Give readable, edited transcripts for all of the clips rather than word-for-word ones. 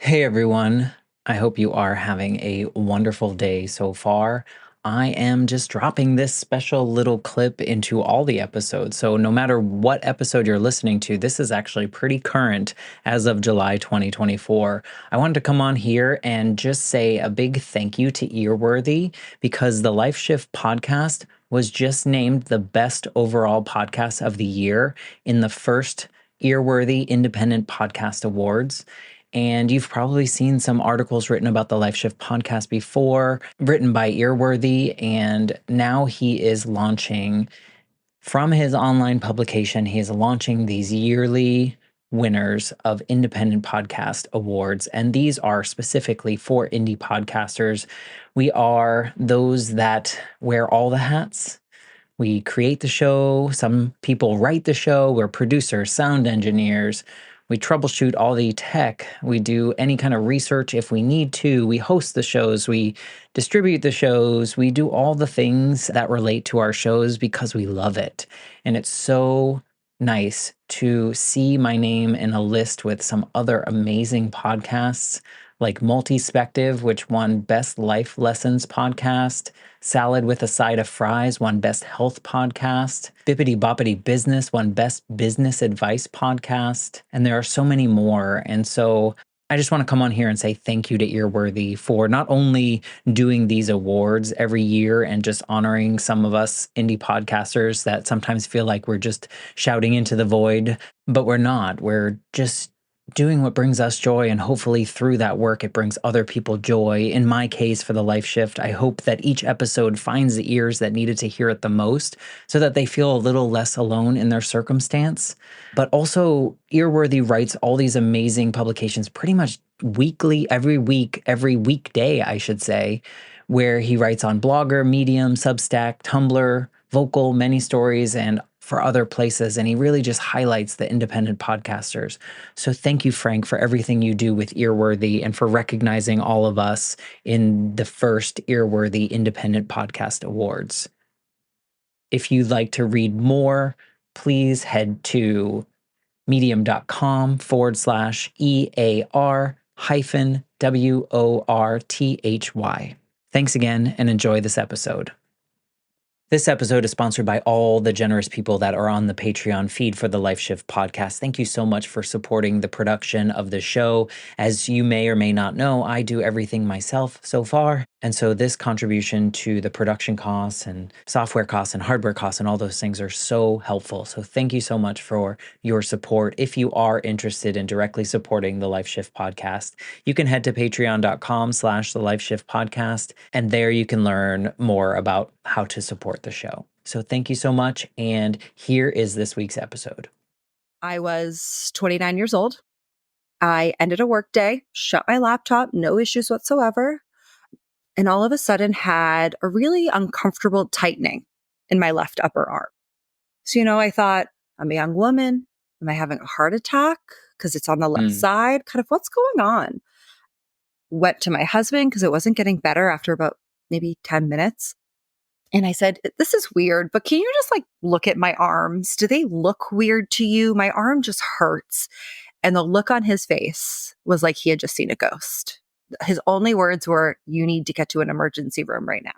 Hey everyone, I hope you are having a wonderful day so far. I am just dropping this special little clip into all the episodes. So, no matter what episode you're listening to, this is actually pretty current as of July 2024. I wanted to come on here and just say a big thank you to Earworthy because the Life Shift podcast was just named the best overall podcast of the year in the first Earworthy Independent Podcast Awards. And you've probably seen some articles written about the Life Shift podcast before, written by Earworthy. And now he is launching from his online publication, he is launching these yearly winners of independent podcast awards. And these are specifically for indie podcasters. We are those that wear all the hats. We create the show. Some people write the show. We're producers, sound engineers. We troubleshoot all the tech. We do any kind of research if we need to. We host the shows. We distribute the shows. We do all the things that relate to our shows because we love it. And it's so nice to see my name in a list with some other amazing podcasts like Multispective, which won Best Life Lessons Podcast. Salad with a Side of Fries won Best Health Podcast. Bippity Boppity Business won Best Business Advice Podcast. And there are so many more. And so I just want to come on here and say thank you to Earworthy for not only doing these awards every year and just honoring some of us indie podcasters that sometimes feel like we're just shouting into the void, but we're not. We're just doing what brings us joy, and hopefully through that work it brings other people joy. In my case, for the Life Shift, I hope that each episode finds the ears that needed to hear it the most so that they feel a little less alone in their circumstance. But also, Earworthy writes all these amazing publications pretty much weekly, every week, every weekday, I should say, where he writes on Blogger, Medium, Substack, Tumblr, Vocal, Many Stories, and for other places. And he really just highlights the independent podcasters. So thank you, Frank, for everything you do with Earworthy and for recognizing all of us in the first Earworthy Independent Podcast Awards. If you'd like to read more, please head to medium.com/EAR hyphen WORTHY. Thanks again and enjoy this episode. This episode is sponsored by all the generous people that are on the Patreon feed for the Life Shift podcast. Thank you so much for supporting the production of the show. As you may or may not know, I do everything myself so far. And so this contribution to the production costs and software costs and hardware costs and all those things are so helpful. So thank you so much for your support. If you are interested in directly supporting the Life Shift podcast, you can head to patreon.com/the Life Shift podcast. And there you can learn more about how to support the show. So thank you so much. And here is this week's episode. I was 29 years old. I ended a work day, shut my laptop, no issues whatsoever, and all of a sudden had a really uncomfortable tightening in my left upper arm. So, I thought, I'm a young woman. Am I having a heart attack? Because it's on the left side. Kind of what's going on? Went to my husband because it wasn't getting better after about maybe 10 minutes. And I said, this is weird, but can you just look at my arms? Do they look weird to you? My arm just hurts. And the look on his face was like he had just seen a ghost. His only words were, you need to get to an emergency room right now.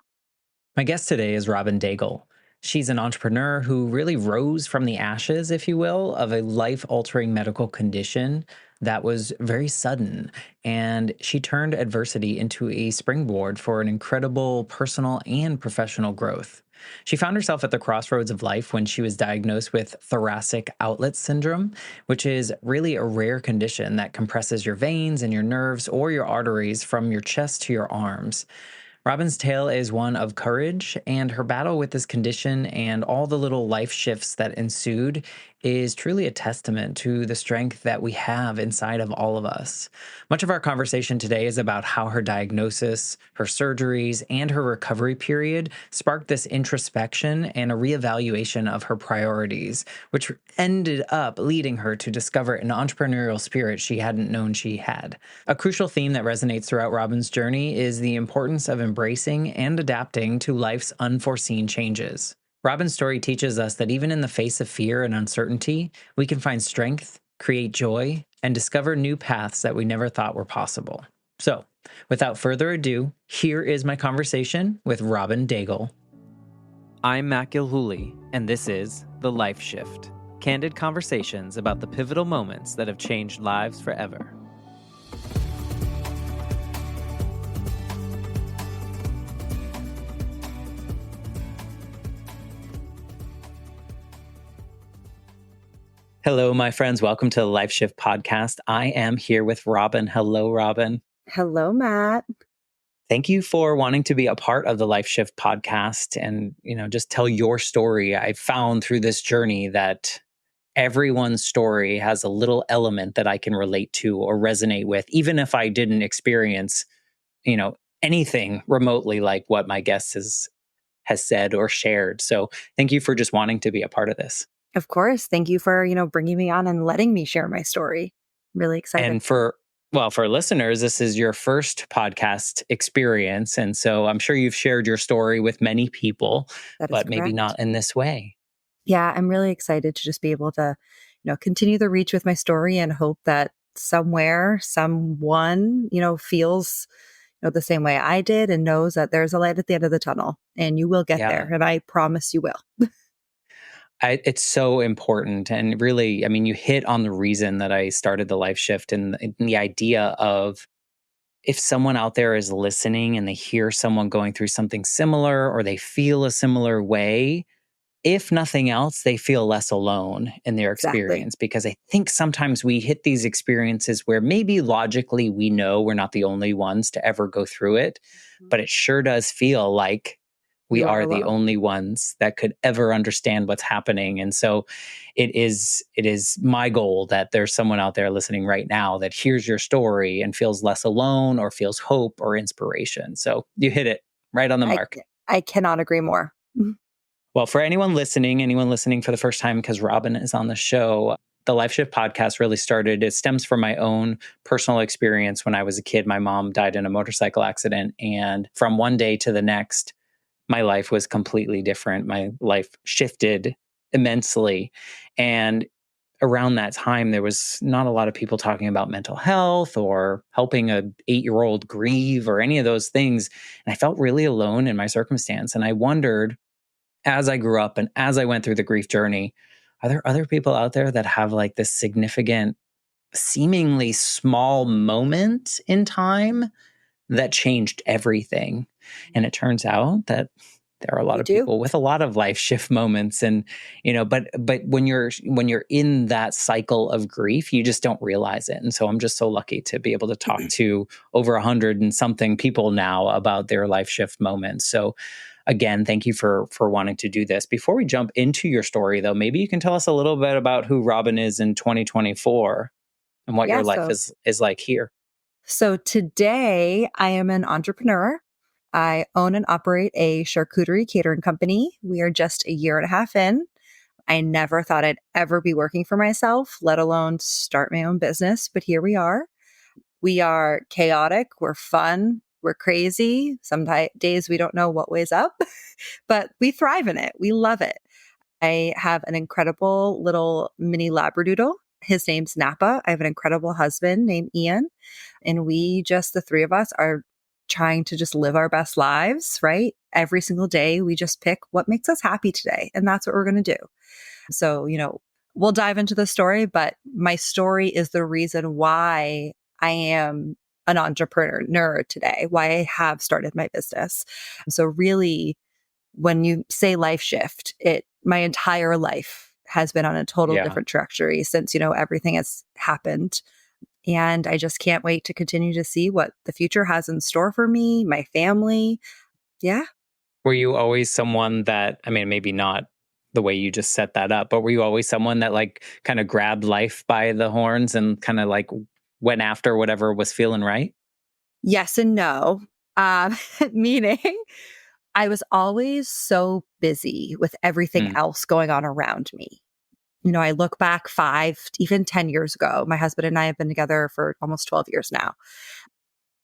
My guest today is Robyn Daigle. She's an entrepreneur who really rose from the ashes, if you will, of a life-altering medical condition that was very sudden. And she turned adversity into a springboard for an incredible personal and professional growth. She found herself at the crossroads of life when she was diagnosed with Thoracic Outlet Syndrome, which is really a rare condition that compresses your veins and your nerves or your arteries from your chest to your arms. Robyn's tale is one of courage, and her battle with this condition and all the little life shifts that ensued is truly a testament to the strength that we have inside of all of us. Much of our conversation today is about how her diagnosis, her surgeries, and her recovery period sparked this introspection and a reevaluation of her priorities, which ended up leading her to discover an entrepreneurial spirit she hadn't known she had. A crucial theme that resonates throughout Robyn's journey is the importance of embracing and adapting to life's unforeseen changes. Robyn's story teaches us that even in the face of fear and uncertainty, we can find strength, create joy, and discover new paths that we never thought were possible. So, without further ado, here is my conversation with Robyn Daigle. I'm Matt Gilhooly, and this is The Life Shift, candid conversations about the pivotal moments that have changed lives forever. Hello, my friends. Welcome to the Life Shift podcast. I am here with Robyn. Hello, Robyn. Hello, Matt. Thank you for wanting to be a part of the Life Shift podcast and, just tell your story. I found through this journey that everyone's story has a little element that I can relate to or resonate with, even if I didn't experience, anything remotely like what my guest has said or shared. So thank you for just wanting to be a part of this. Of course. Thank you for, bringing me on and letting me share my story. I'm really excited. And for listeners, this is your first podcast experience. And so I'm sure you've shared your story with many people, but maybe not in this way. Yeah, I'm really excited to just be able to, continue the reach with my story and hope that somewhere, someone, feels the same way I did and knows that there's a light at the end of the tunnel and you will get there. And I promise you will. It's so important. And really, you hit on the reason that I started the Life Shift and the idea of if someone out there is listening and they hear someone going through something similar or they feel a similar way, if nothing else, they feel less alone in their experience. Exactly. Because I think sometimes we hit these experiences where maybe logically we know we're not the only ones to ever go through it, but it sure does feel like we are the only ones that could ever understand what's happening. And so it is my goal that there's someone out there listening right now that hears your story and feels less alone or feels hope or inspiration. So you hit it right on the mark. I cannot agree more. Well, for anyone listening for the first time, because Robyn is on the show, the Life Shift podcast really started. It stems from my own personal experience. When I was a kid, my mom died in a motorcycle accident. And from one day to the next, my life was completely different. My life shifted immensely. And around that time, there was not a lot of people talking about mental health or helping a 8-year-old grieve or any of those things. And I felt really alone in my circumstance. And I wondered, as I grew up and as I went through the grief journey, are there other people out there that have like this significant, seemingly small moment in time that changed everything? And it turns out that there are a lot of people with a lot of life shift moments. And, but when you're in that cycle of grief, you just don't realize it. And so I'm just so lucky to be able to talk to over 100 and something people now about their life shift moments. So again, thank you for wanting to do this. Before we jump into your story, though, maybe you can tell us a little bit about who Robyn is in 2024 and what your life is like here. So today I am an entrepreneur. I own and operate a charcuterie catering company. We are just a year and a half in. I never thought I'd ever be working for myself, let alone start my own business, but here we are. We are chaotic, we're fun, we're crazy. Some days we don't know what way's up, but we thrive in it. We love it. I have an incredible little mini Labradoodle. His name's Napa. I have an incredible husband named Ian. And we just, the three of us, are trying to just live our best lives, right? Every single day, we just pick what makes us happy today. And that's what we're going to do. So, we'll dive into the story, but my story is the reason why I am an entrepreneur today, why I have started my business. So really, when you say life shift, my entire life has been on a total different trajectory since, everything has happened. And I just can't wait to continue to see what the future has in store for me, my family. Yeah. Were you always someone that, maybe not the way you just set that up, but were you always someone that like kind of grabbed life by the horns and kind of like went after whatever was feeling right? Yes and no. Meaning I was always so busy with everything else going on around me. I look back 5, even 10 years ago, my husband and I have been together for almost 12 years now.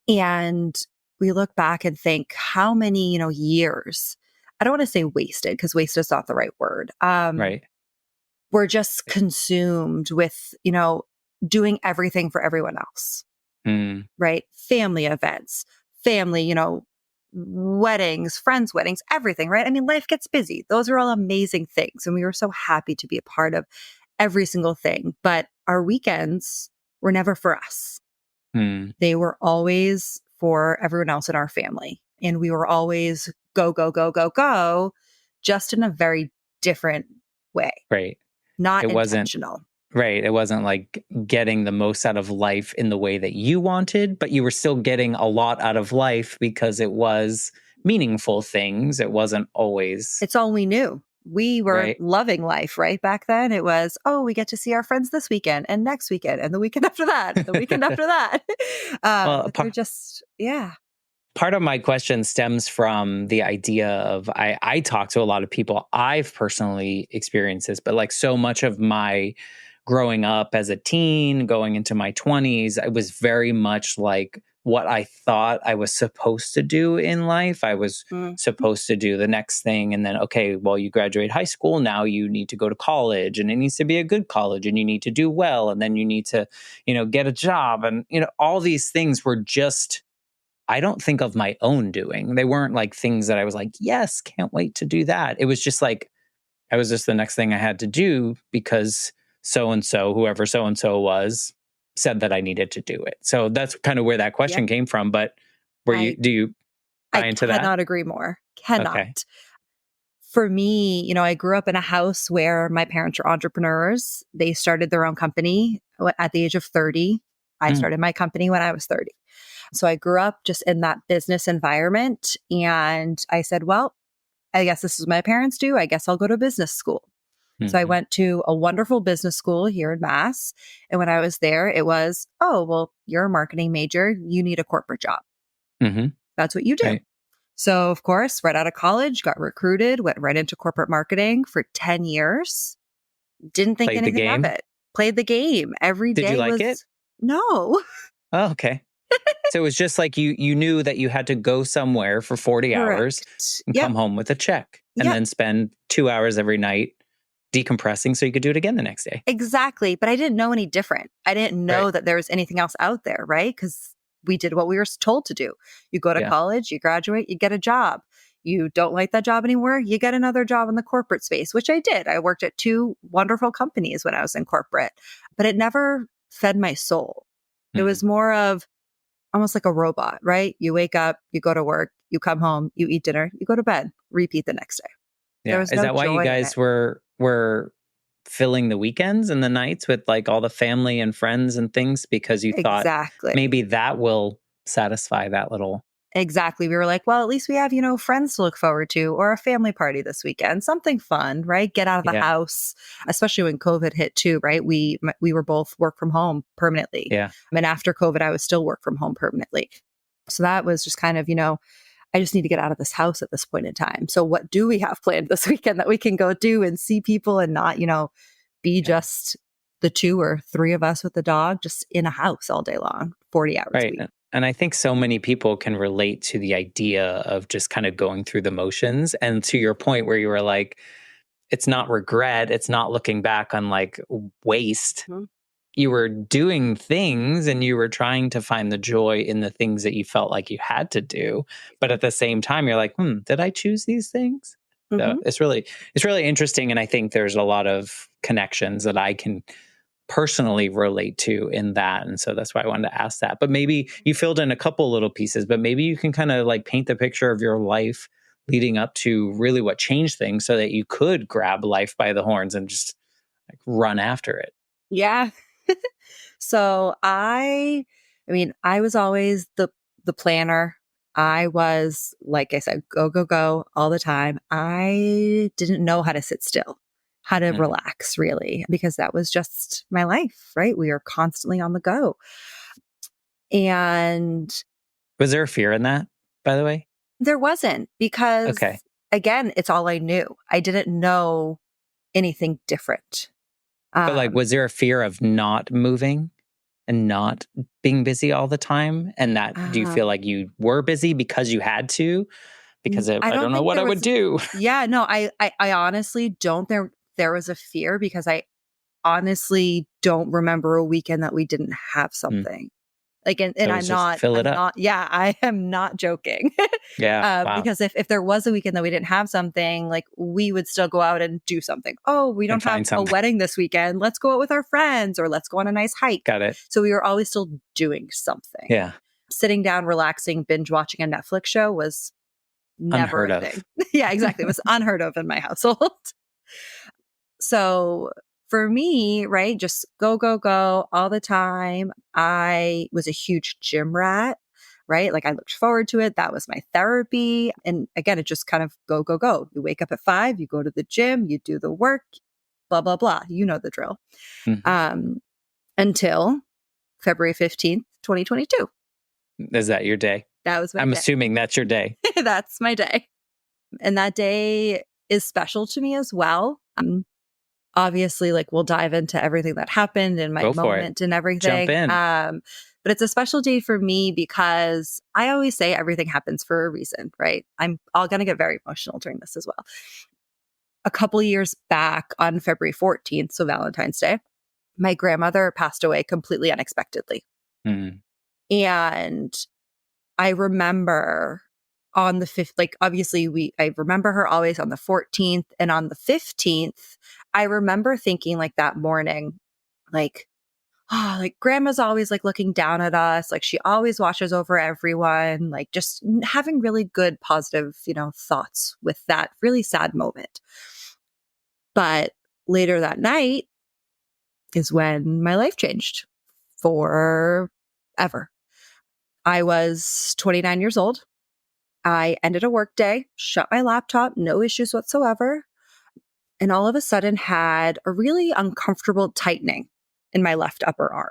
And we look back and think how many, years, I don't want to say wasted because wasted is not the right word. Right. we're just consumed with, doing everything for everyone else, Mm, right? Family events, family, weddings, friends' weddings, everything, right? I mean, life gets busy. Those are all amazing things. And we were so happy to be a part of every single thing. But our weekends were never for us. mm, They were always for everyone else in our family. And we were always go, go, go, go, go, just in a very different way, right. not It wasn't intentional. right. It wasn't like getting the most out of life in the way that you wanted, but you were still getting a lot out of life because it was meaningful things. It wasn't always It's all we knew. We were right. loving life, right? Back then it was, oh, we get to see our friends this weekend and next weekend and the weekend after that, the weekend after that. Well, But they're just, yeah. part of my question stems from the idea of I talk to a lot of people. I've personally experienced this, but like so much of my growing up as a teen, going into my 20s, I was very much like what I thought I was supposed to do in life. I was Mhm. supposed to do the next thing. And then, okay, well, you graduate high school. Now you need to go to college and it needs to be a good college and you need to do well. And then you need to, get a job. And, all these things were just I don't think of my own doing. They weren't like things that I was like, yes, can't wait to do that. It was just like, I was just the next thing I had to do because so and so, whoever so and so was, said that I needed to do it. So that's kind of where that Yep. question came from. But I do you I buy into that? cannot agree more. Okay. Cannot. For me, I grew up in a house where my parents are entrepreneurs. They started their own company at the age of 30. I Mm, started my company when I was 30. So I grew up just in that business environment. And I said, well, I guess this is what my parents do. I guess I'll go to business school. So I mhm, went to a wonderful business school here in Mass. And when I was there, it was, oh, well, you're a marketing major. You need a corporate job. mhm, That's what you do. right. So, of course, right out of college, got recruited, went right into corporate marketing for 10 years. Didn't think Played the anything of game. it. Played the game. Every Did you day like it? was no. Oh, okay. So it was just like you knew that you had to go somewhere for 40 hours Correct. and Yep. come home with a check and Yep. then spend 2 hours every night decompressing so you could do it again the next day. Exactly. But I didn't know any different. I didn't Right. know that there was anything else out there, right? Because we did what we were told to do. You go to Yeah. college, you graduate, you get a job. You don't like that job anymore, you get another job in the corporate space, which I did. I worked at two wonderful companies when I was in corporate, but it never fed my soul. It Mhm. was more of almost like a robot, right? You wake up, you go to work, you come home, you eat dinner, you go to bed, repeat the next day. There Yeah. was Is no that why you joy in it. guys were filling the weekends and the nights with like all the family and friends and things because you thought Exactly. maybe that will satisfy that little Exactly. We were like, well, at least we have, friends to look forward to or a family party this weekend, something fun, right? Get out of the yeah. house, especially when COVID hit too, right? We were both work from home permanently. Yeah. And after COVID, I was still work from home permanently. So that was just kind of, I just need to get out of this house at this point in time. So what do we have planned this weekend that we can go do and see people and not, be Yeah. just the two or three of us with the dog just in a house all day long, 40 hours a Right. week. And I think so many people can relate to the idea of just kind of going through the motions. And to your point where you were like, it's not regret, it's not looking back on like waste. Mhm. You were doing things and you were trying to find the joy in the things that you felt like you had to do. But at the same time, you're like, did I choose these things? So Mhm. it's really interesting. And I think there's a lot of connections that I can personally relate to in that. And so that's why I wanted to ask that. But maybe you filled in a couple little pieces, but maybe you can kind of like paint the picture of your life leading up to really what changed things so that you could grab life by the horns and just like run after it. Yeah. So I mean, I was always the planner. I was, like I said, go, go, go all the time. I didn't know how to sit still, how to Mhm. relax really, because that was just my life, right? We are constantly on the go. And Was there a fear in that, by the way? there wasn't because Okay. again, it's all I knew. I didn't know anything different. But like, Um, was there a fear of not moving and not being busy all the time? And that do you uh, feel like you were busy because you had to? Because I I don't don't know think what there I would was. do. Yeah, no, I honestly don't. There there was a fear because I honestly don't remember a weekend that we didn't have Mm. something. Like, and So it's just fill it up. yeah, I am not joking. Yeah. Wow. Because if there was a weekend that we didn't have something, like we would still go out and do something. Oh, we And don't have find a something. wedding this weekend. Let's go out with our friends or let's go on a nice hike. Got it. So we were always still doing something. Yeah. Sitting down, relaxing, binge watching a Netflix show was never Unheard a of. thing. Yeah, exactly. It was unheard of in my household. So for me, right, just go, go, go all the time. I was a huge gym rat, right? Like I looked forward to it. That was my therapy. And again, it just kind of go, go, go. You wake up at 5, you go to the gym, you do the work, blah, blah, blah. You know the drill. Mhm. Until February 15th, 2022. Is that your day? That was my I'm day. assuming that's your day. That's my day. And that day is special to me as well. Obviously, like we'll dive into everything that happened and my Go for it. moment and Jump everything. in. But it's a special day for me because I always say everything happens for a reason, right? I'm all going to get very emotional during this as well. A couple years back on February 14th, so Valentine's Day, my grandmother passed away completely unexpectedly. Mm. And I remember on the 5th, like obviously I remember her always on the 14th and on the 15th, I remember thinking like that morning, like, oh, like grandma's always like looking down at us. Like she always watches over everyone, like just having really good, positive, thoughts with that really sad moment. But later that night is when my life changed forever. I was 29 years old. I ended a work day, shut my laptop, no issues whatsoever, and all of a sudden had a really uncomfortable tightening in my left upper arm.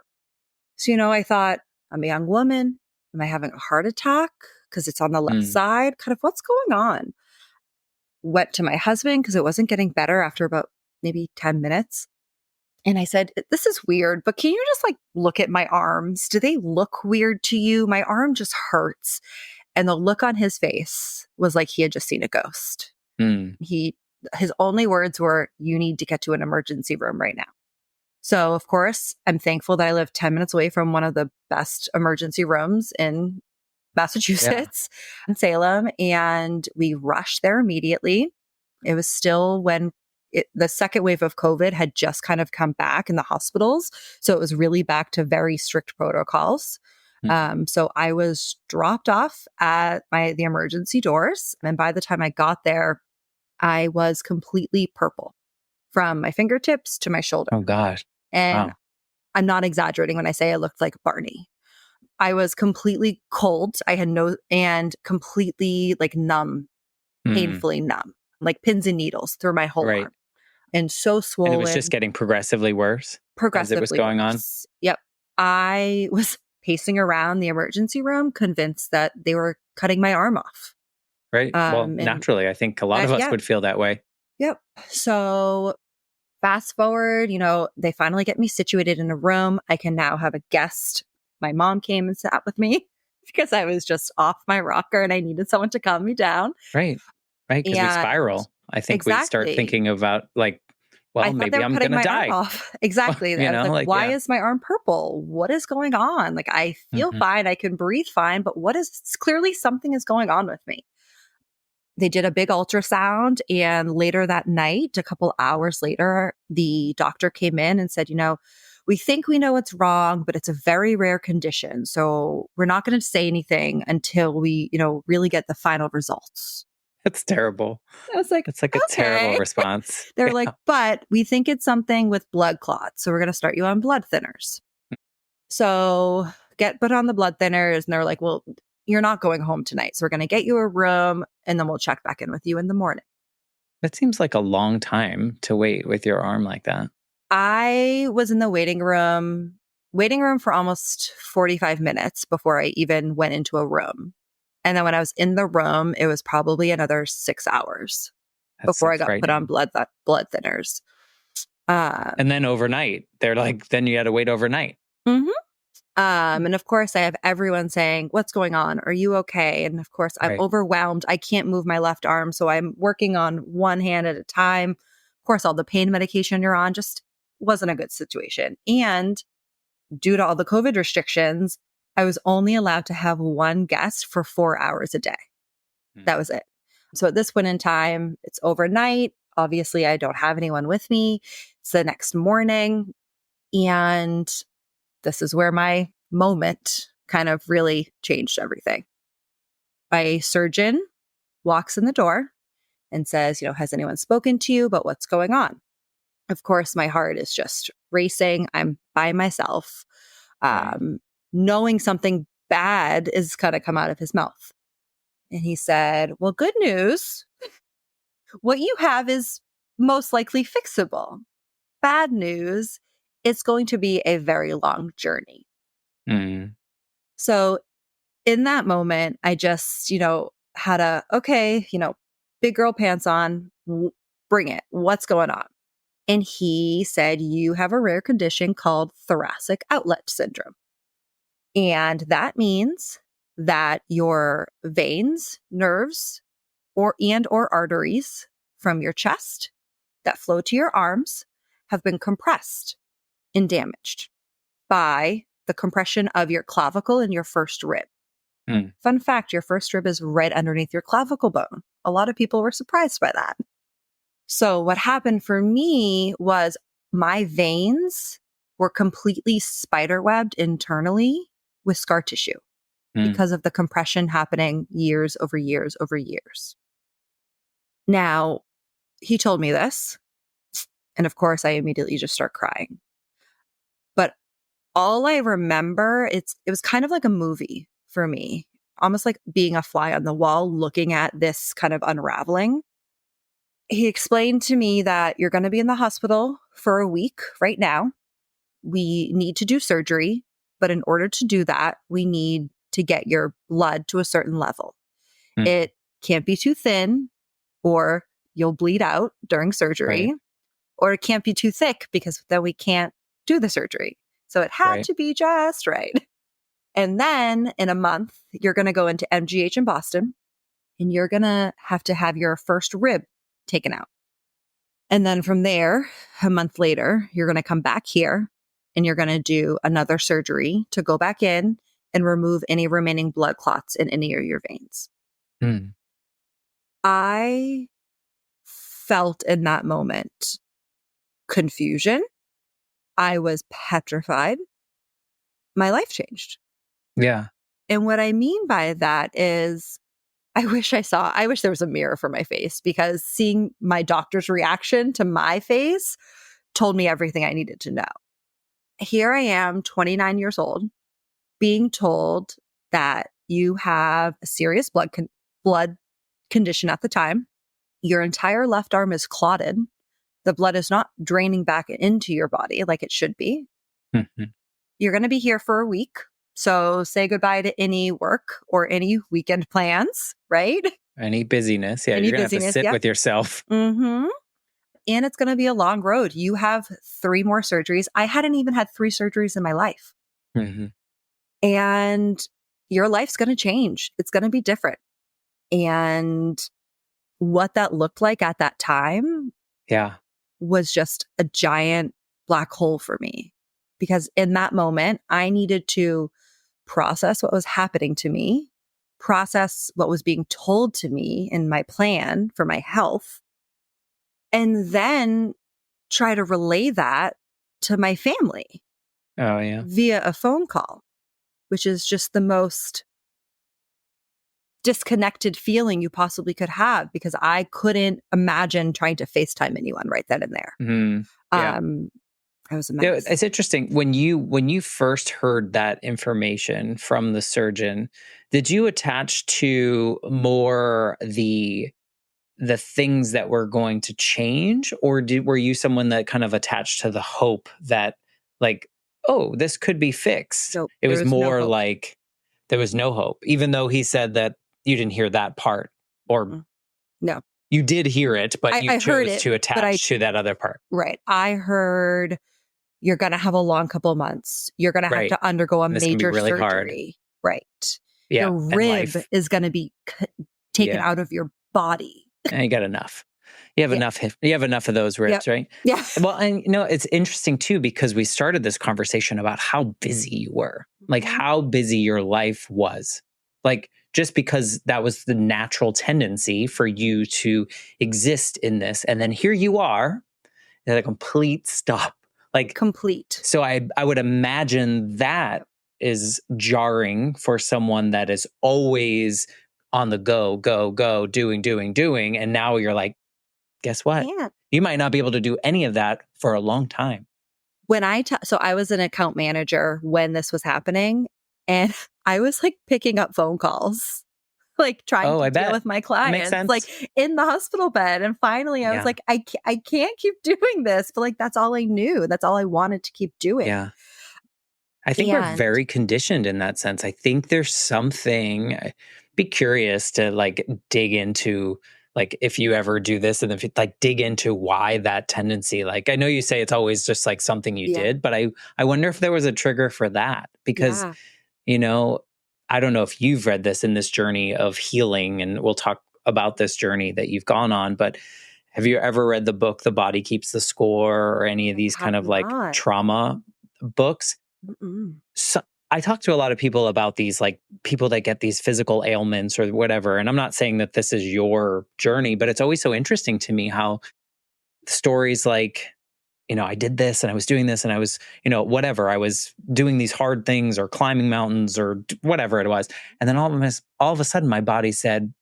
So, I thought, I'm a young woman. Am I having a heart attack? Because it's on the left Mm. side. Kind of what's going on? Went to my husband because it wasn't getting better after about maybe 10 minutes. And I said, this is weird, but can you just like look at my arms? Do they look weird to you? My arm just hurts. And the look on his face was like he had just seen a ghost. Mm. His only words were, you need to get to an emergency room right now. So of course, I'm thankful that I live 10 minutes away from one of the best emergency rooms in Massachusetts, in Salem. And we rushed there immediately. It was still when the second wave of COVID had just kind of come back in the hospitals. So it was really back to very strict protocols. So I was dropped off at the emergency doors. And by the time I got there, I was completely purple from my fingertips to my shoulder. Oh gosh. And Wow. I'm not exaggerating when I say I looked like Barney. I was completely cold. I had and completely like numb, painfully numb, like pins and needles through my whole Right. arm. And so swollen. And it was just getting progressively worse as it was going on. Yep. I was pacing around the emergency room, convinced that they were cutting my arm off. Right. Well, naturally, I think a lot of us would feel that way. Yep. So fast forward, they finally get me situated in a room. I can now have a guest. My mom came and sat with me because I was just off my rocker and I needed someone to calm me down. Right. Right. Because we spiral. I think we start thinking about like, well, maybe I'm going to die. Off. Exactly. Well, I was like, why is my arm purple? What is going on? Like, I feel fine. I can breathe fine, but clearly something is going on with me. They did a big ultrasound, and later that night, a couple hours later, the doctor came in and said, we think we know what's wrong, but it's a very rare condition. So we're not going to say anything until we, really get the final results. That's terrible. I was like, it's like a terrible response. They're like, but we think it's something with blood clots. So we're going to start you on blood thinners. So get put on the blood thinners. And they're like, well, you're not going home tonight. So we're going to get you a room and then we'll check back in with you in the morning. That seems like a long time to wait with your arm like that. I was in the waiting room for almost 45 minutes before I even went into a room. And then when I was in the room, it was probably another 6 hours before I got put on blood thinners. And then overnight, they're like, then you had to wait overnight. Mm-hmm. And of course, I have everyone saying, what's going on? Are you okay? And of course, I'm overwhelmed. I can't move my left arm. So I'm working on one hand at a time. Of course, all the pain medication you're on just wasn't a good situation. And due to all the COVID restrictions, I was only allowed to have one guest for 4 hours a day. That was it. So at this point in time, it's overnight. Obviously, I don't have anyone with me. It's the next morning. And this is where my moment kind of really changed everything. My surgeon walks in the door and says, has anyone spoken to you about what's going on? Of course, my heart is just racing. I'm by myself, knowing something bad is going to come out of his mouth. And he said, well, good news. What you have is most likely fixable. Bad news, it's going to be a very long journey. So in that moment, I just, had big girl pants on, bring it. What's going on? And he said, you have a rare condition called Thoracic Outlet Syndrome. And that means that your veins, nerves, or arteries from your chest that flow to your arms have been compressed and damaged by the compression of your clavicle and your first rib. Fun fact, your first rib is right underneath your clavicle bone. A lot of people were surprised by that. So what happened for me was my veins were completely spiderwebbed internally with scar tissue because of the compression happening years over years over years. Now, he told me this, and of course, I immediately just start crying. But all I remember, it was kind of like a movie for me, almost like being a fly on the wall, looking at this kind of unraveling. He explained to me that you're going to be in the hospital for a week right now. We need to do surgery, but in order to do that, we need to get your blood to a certain level. It can't be too thin or you'll bleed out during surgery, or it can't be too thick because then we can't do the surgery. So it had to be just right. And then in a month, you're going to go into MGH in Boston and you're going to have your first rib taken out. And then from there, a month later, you're going to come back here and you're going to do another surgery to go back in and remove any remaining blood clots in any of your veins. I felt in that moment confusion. I was petrified. My life changed. Yeah. And what I mean by that is I wish there was a mirror for my face, because seeing my doctor's reaction to my face told me everything I needed to know. Here I am, 29 years old, being told that you have a serious blood condition at the time. Your entire left arm is clotted. The blood is not draining back into your body like it should be. You're going to be here for a week. So say goodbye to any work or any weekend plans, right? Any busyness. Yeah, Any you're going to have to sit with yourself. And it's going to be a long road. You have 3 more surgeries. I hadn't even had 3 surgeries in my life. And your life's going to change. It's going to be different. And what that looked like at that time was just a giant black hole for me. Because in that moment, I needed to process what was happening to me, process what was being told to me in my plan for my health, and then try to relay that to my family via a phone call, which is just the most disconnected feeling you possibly could have, because I couldn't imagine trying to FaceTime anyone right then and there. I was a mess. It's interesting. When you first heard that information from the surgeon, did you attach to more the things that were going to change, or were you someone that kind of attached to the hope that, like, oh, this could be fixed? So it was more like there was no hope, even though he said that you didn't hear that part, or no, you did hear it, but you chose to attach to that other part. Right. I heard you're going to have a long couple of months. You're going to have to undergo a major really surgery. Hard. Right. Yeah, your rib is going to be taken out of your body. I got enough. Yeah. You have enough of those Yep. ribs, right? Yeah. Well, and it's interesting too, because we started this conversation about how busy you were, like Mhm. how busy your life was. Like, just because that was the natural tendency for you to exist in this. And then here you are at a complete stop. Like, Complete. so I would imagine that is jarring for someone that is always on the go, go, go, doing, doing, doing. And now you're like, guess what? Can't. You might not be able to do any of that for a long time. So I was an account manager when this was happening, and I was like picking up phone calls, like trying Oh, to I deal bet. with my That makes clients, like sense. in the hospital bed. And finally I was Yeah. like, I can't keep doing this. But like, that's all I knew. That's all I wanted to keep doing. Yeah. I think we're And very conditioned in that sense. I think there's something, be curious to like dig into, like if you ever do this and if you like dig into why that tendency, like I know you say it's always just like something you yeah, did, but I wonder if there was a trigger for that because, yeah, you know, I don't know if you've read this in this journey of healing, and we'll talk about this journey that you've gone on, but have you ever read the book, The Body Keeps the Score, or any of I these have kind of like not. trauma books? Mm-mm. So I talk to a lot of people about these, like people that get these physical ailments or whatever. And I'm not saying that this is your journey, but it's always so interesting to me how stories like, you know, I did this and I was doing this and I was, you know, whatever, I was doing these hard things or climbing mountains or whatever it was. And then all of a sudden my body said,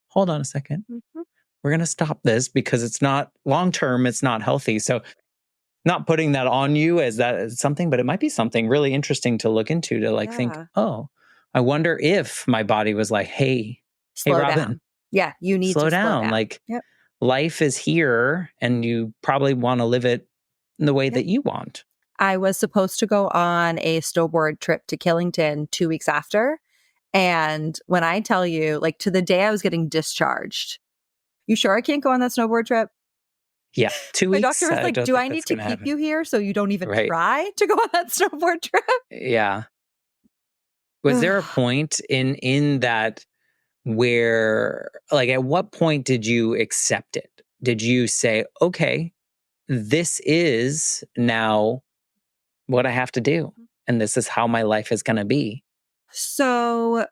hold on a second, Mhm. we're going to stop this because it's not long term, it's not healthy. So not putting that on you as that as something, but it might be something really interesting to look into, to like think, Yeah. oh, I wonder if my body was like, hey, Slow Robyn, down. Yeah. You need slow to slow down. down. Like Yep. life is here and you probably want to live it in the way Yep. that you want. I was supposed to go on a snowboard trip to Killington 2 weeks after. And when I tell you, like to the day I was getting discharged, you sure I can't go on that snowboard trip? Yeah. two My doctor weeks. was I like, don't do think I that's need to going to keep happen. you here so you don't even Right. try to go on that snowboard trip? Yeah. Was there a point in that where, like, at what point did you accept it? Did you say, okay, this is now what I have to do, and this is how my life is going to be? So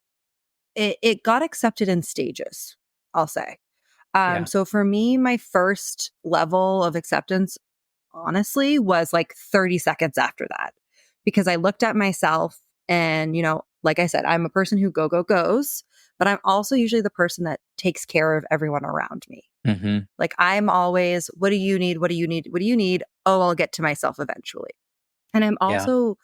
it got accepted in stages, I'll say. Yeah. So for me, my first level of acceptance, honestly, was like 30 seconds after that, because I looked at myself and, you know, like I said, I'm a person who go, go, goes, but I'm also usually the person that takes care of everyone around me. Hmm. Like I'm always, what do you need? What do you need? What do you need? Oh, I'll get to myself eventually. And I'm Yeah. also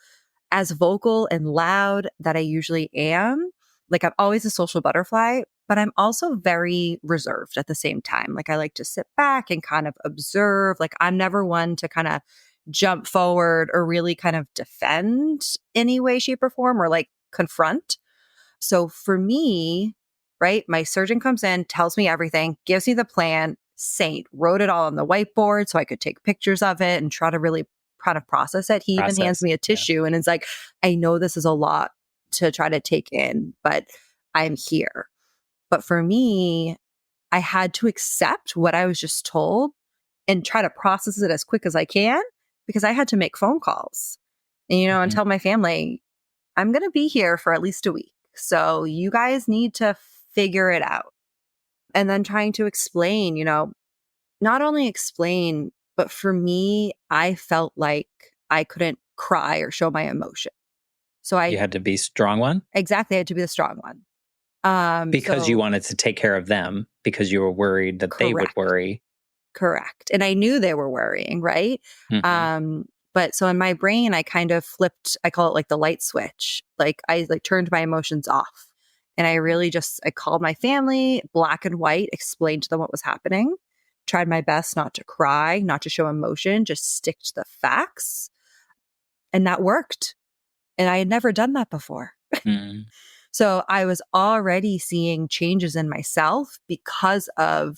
as vocal and loud that I usually am. Like I'm always a social butterfly, but I'm also very reserved at the same time. Like I like to sit back and kind of observe. Like I'm never one to kind of jump forward or really kind of defend any way, shape, or form or like confront. So for me, right, my surgeon comes in, tells me everything, gives me the plan, saint, wrote it all on the whiteboard so I could take pictures of it and try to really kind of process it. He even hands Process. me a Yeah. tissue and is like, I know this is a lot to try to take in, but I'm here. But for me, I had to accept what I was just told and try to process it as quick as I can because I had to make phone calls and, you know, and Hmm. tell my family, I'm going to be here for at least a week. So you guys need to figure it out. And then trying to explain, you know, not only explain, but for me, I felt like I couldn't cry or show my emotion. So You I had to be strong one exactly had to be the strong one. because you So wanted to take care of them, because you were worried that they would correct. worry. Correct. And I knew they were worrying, right? Hmm. But so in my brain, I kind of flipped, I call it like the light switch. Like I like turned my emotions off. And I really just I called my family, black and white, explained to them what was happening, tried my best not to cry, not to show emotion, just stick to the facts. And that worked. And I had never done that before. Mm. So I was already seeing changes in myself because of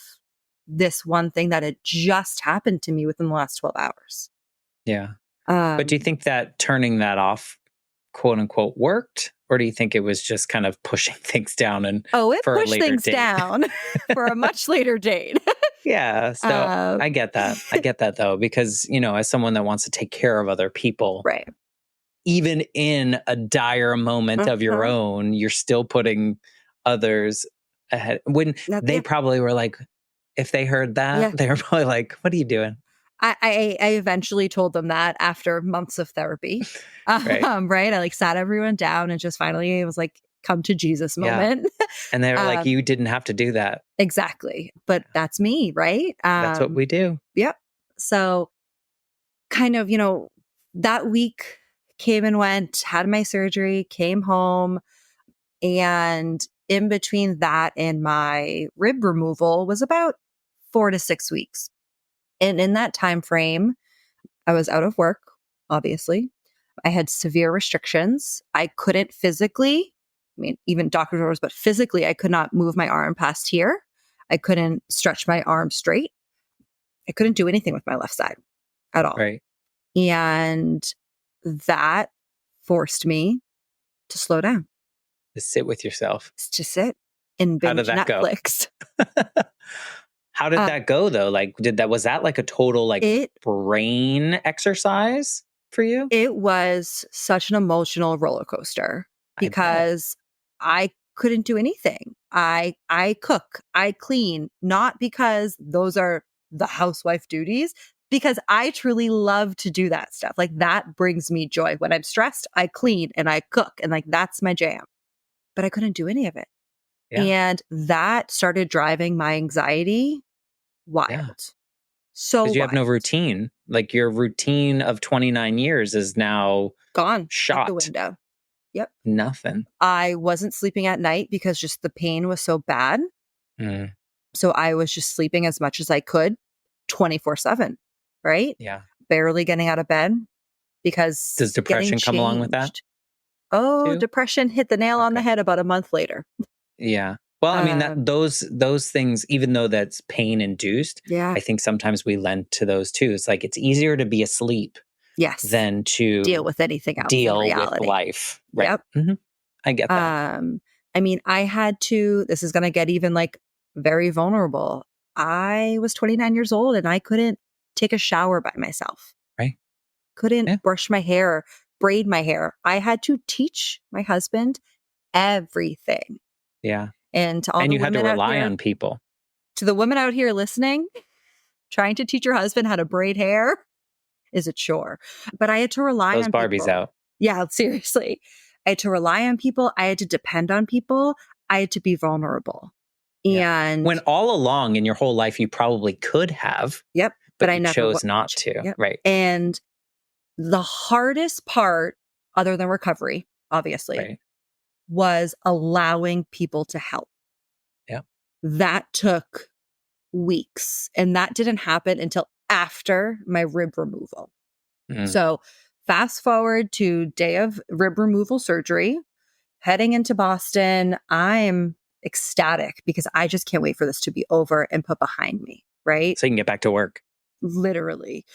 this one thing that had just happened to me within the last 12 hours. Yeah. But do you Um, think that turning that off, quote unquote, worked? Or do you think it was just kind of pushing things down and oh, it for a pushed later things date? down for a much later date. Yeah. So I get that. I get that though, because, as someone that wants to take care of other people, right. even in a dire moment of your Uh-huh. own, you're still putting others ahead. When they Yeah. probably were like, if they heard that, Yeah. they were probably like, what are you doing? I eventually told them that after months of therapy. Right. Right. I like sat everyone down and just finally it was like, come to Jesus Yeah. moment. And they were like, um, you didn't have to do that. exactly. But that's me, right? That's what we do. Yep. So kind of, that week came and went, had my surgery, came home, and in between that and my rib removal was about 4 to 6 weeks. And in that time frame, I was out of work, obviously. I had severe restrictions. I couldn't physically, I mean, even doctor's orders, but physically, I could not move my arm past here. I couldn't stretch my arm straight. I couldn't do anything with my left side at all. Right. And that forced me to slow down, To sit with yourself. to sit and How did binge that go? Netflix. How did Uh, that go though? Like, was that like a total like it brain exercise for you? it was such an emotional roller coaster I bet. because I couldn't do anything. I cook, I clean, not because those are the housewife duties, because I truly love to do that stuff. Like that brings me joy. When I'm stressed, I clean and I cook and like that's my jam. But I couldn't do any of it. Yeah. And that started driving my anxiety Yeah. wild. So Because you have no wild. routine. Like your routine of 29 years is now Gone out the shot. window. Yep. Nothing. I wasn't sleeping at night because just the pain was so bad. Mm, So I was just sleeping as much as I could 24/7, right? yeah. Barely getting out of bed because Does getting depression come along with that changed. Oh, too? depression hit the nail on the Okay. head about a month later. Yeah. Well, I mean that Um, those things, even though that's pain induced, yeah. I think sometimes we lend to those too. It's like it's easier to be asleep Yes. than Deal to with anything else in deal with reality. life. Right. Yep. I get that. I mean, I had to, this is going to get even like very vulnerable. I was 29 years old and I couldn't take a shower by myself, Right. couldn't Yeah. brush my hair, braid my hair. I had to teach my husband everything. Yeah. And to all And the you had to women out rely here, on people. to the women out here listening, trying to teach your husband how to braid hair is a chore. But I had to rely Those on Barbies people. out. Yeah, seriously. I had to rely on people. I had to depend on people. I had to be vulnerable. Yeah. And When all along in your whole life you probably could have, yep, but but I you never chose not to. Yep. Right. And the hardest part, other than recovery, obviously, Right. was allowing people to help. Yeah. That took weeks. And that didn't happen until after my rib removal. Mm. So fast forward to day of rib removal surgery, heading into Boston. I'm ecstatic because I just can't wait for this to be over and put behind me, right? So you can get back to work. Literally.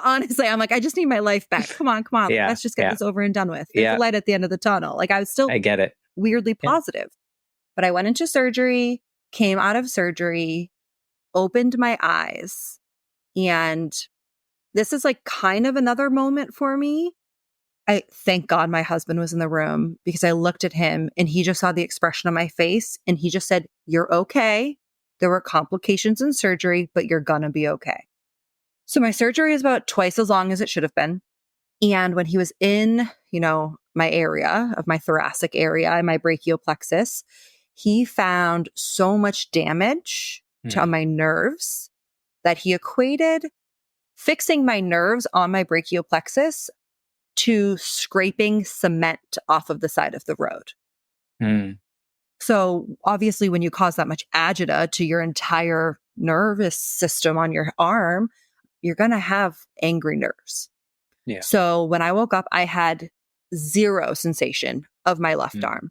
Honestly, I'm like, I just need my life back. Come on, come on. Like, Yeah. let's just get Yeah. this over and done with. There's a Yeah. light at the end of the tunnel. Like I was still I get it. weirdly Yeah. positive. But I went into surgery, came out of surgery, opened my eyes. And this is like kind of another moment for me. I thank God my husband was in the room because I looked at him and he just saw the expression on my face and he just said, "You're okay. There were complications in surgery, but you're gonna be okay." So my surgery is about twice as long as it should have been. And when he was in, my area of my thoracic area and my brachial plexus, he found so much damage to Mm. my nerves that he equated fixing my nerves on my brachial plexus to scraping cement off of the side of the road. Mm. So obviously, when you cause that much agita to your entire nervous system on your arm, you're going to have angry nerves. Yeah. So when I woke up, I had zero sensation of my left arm.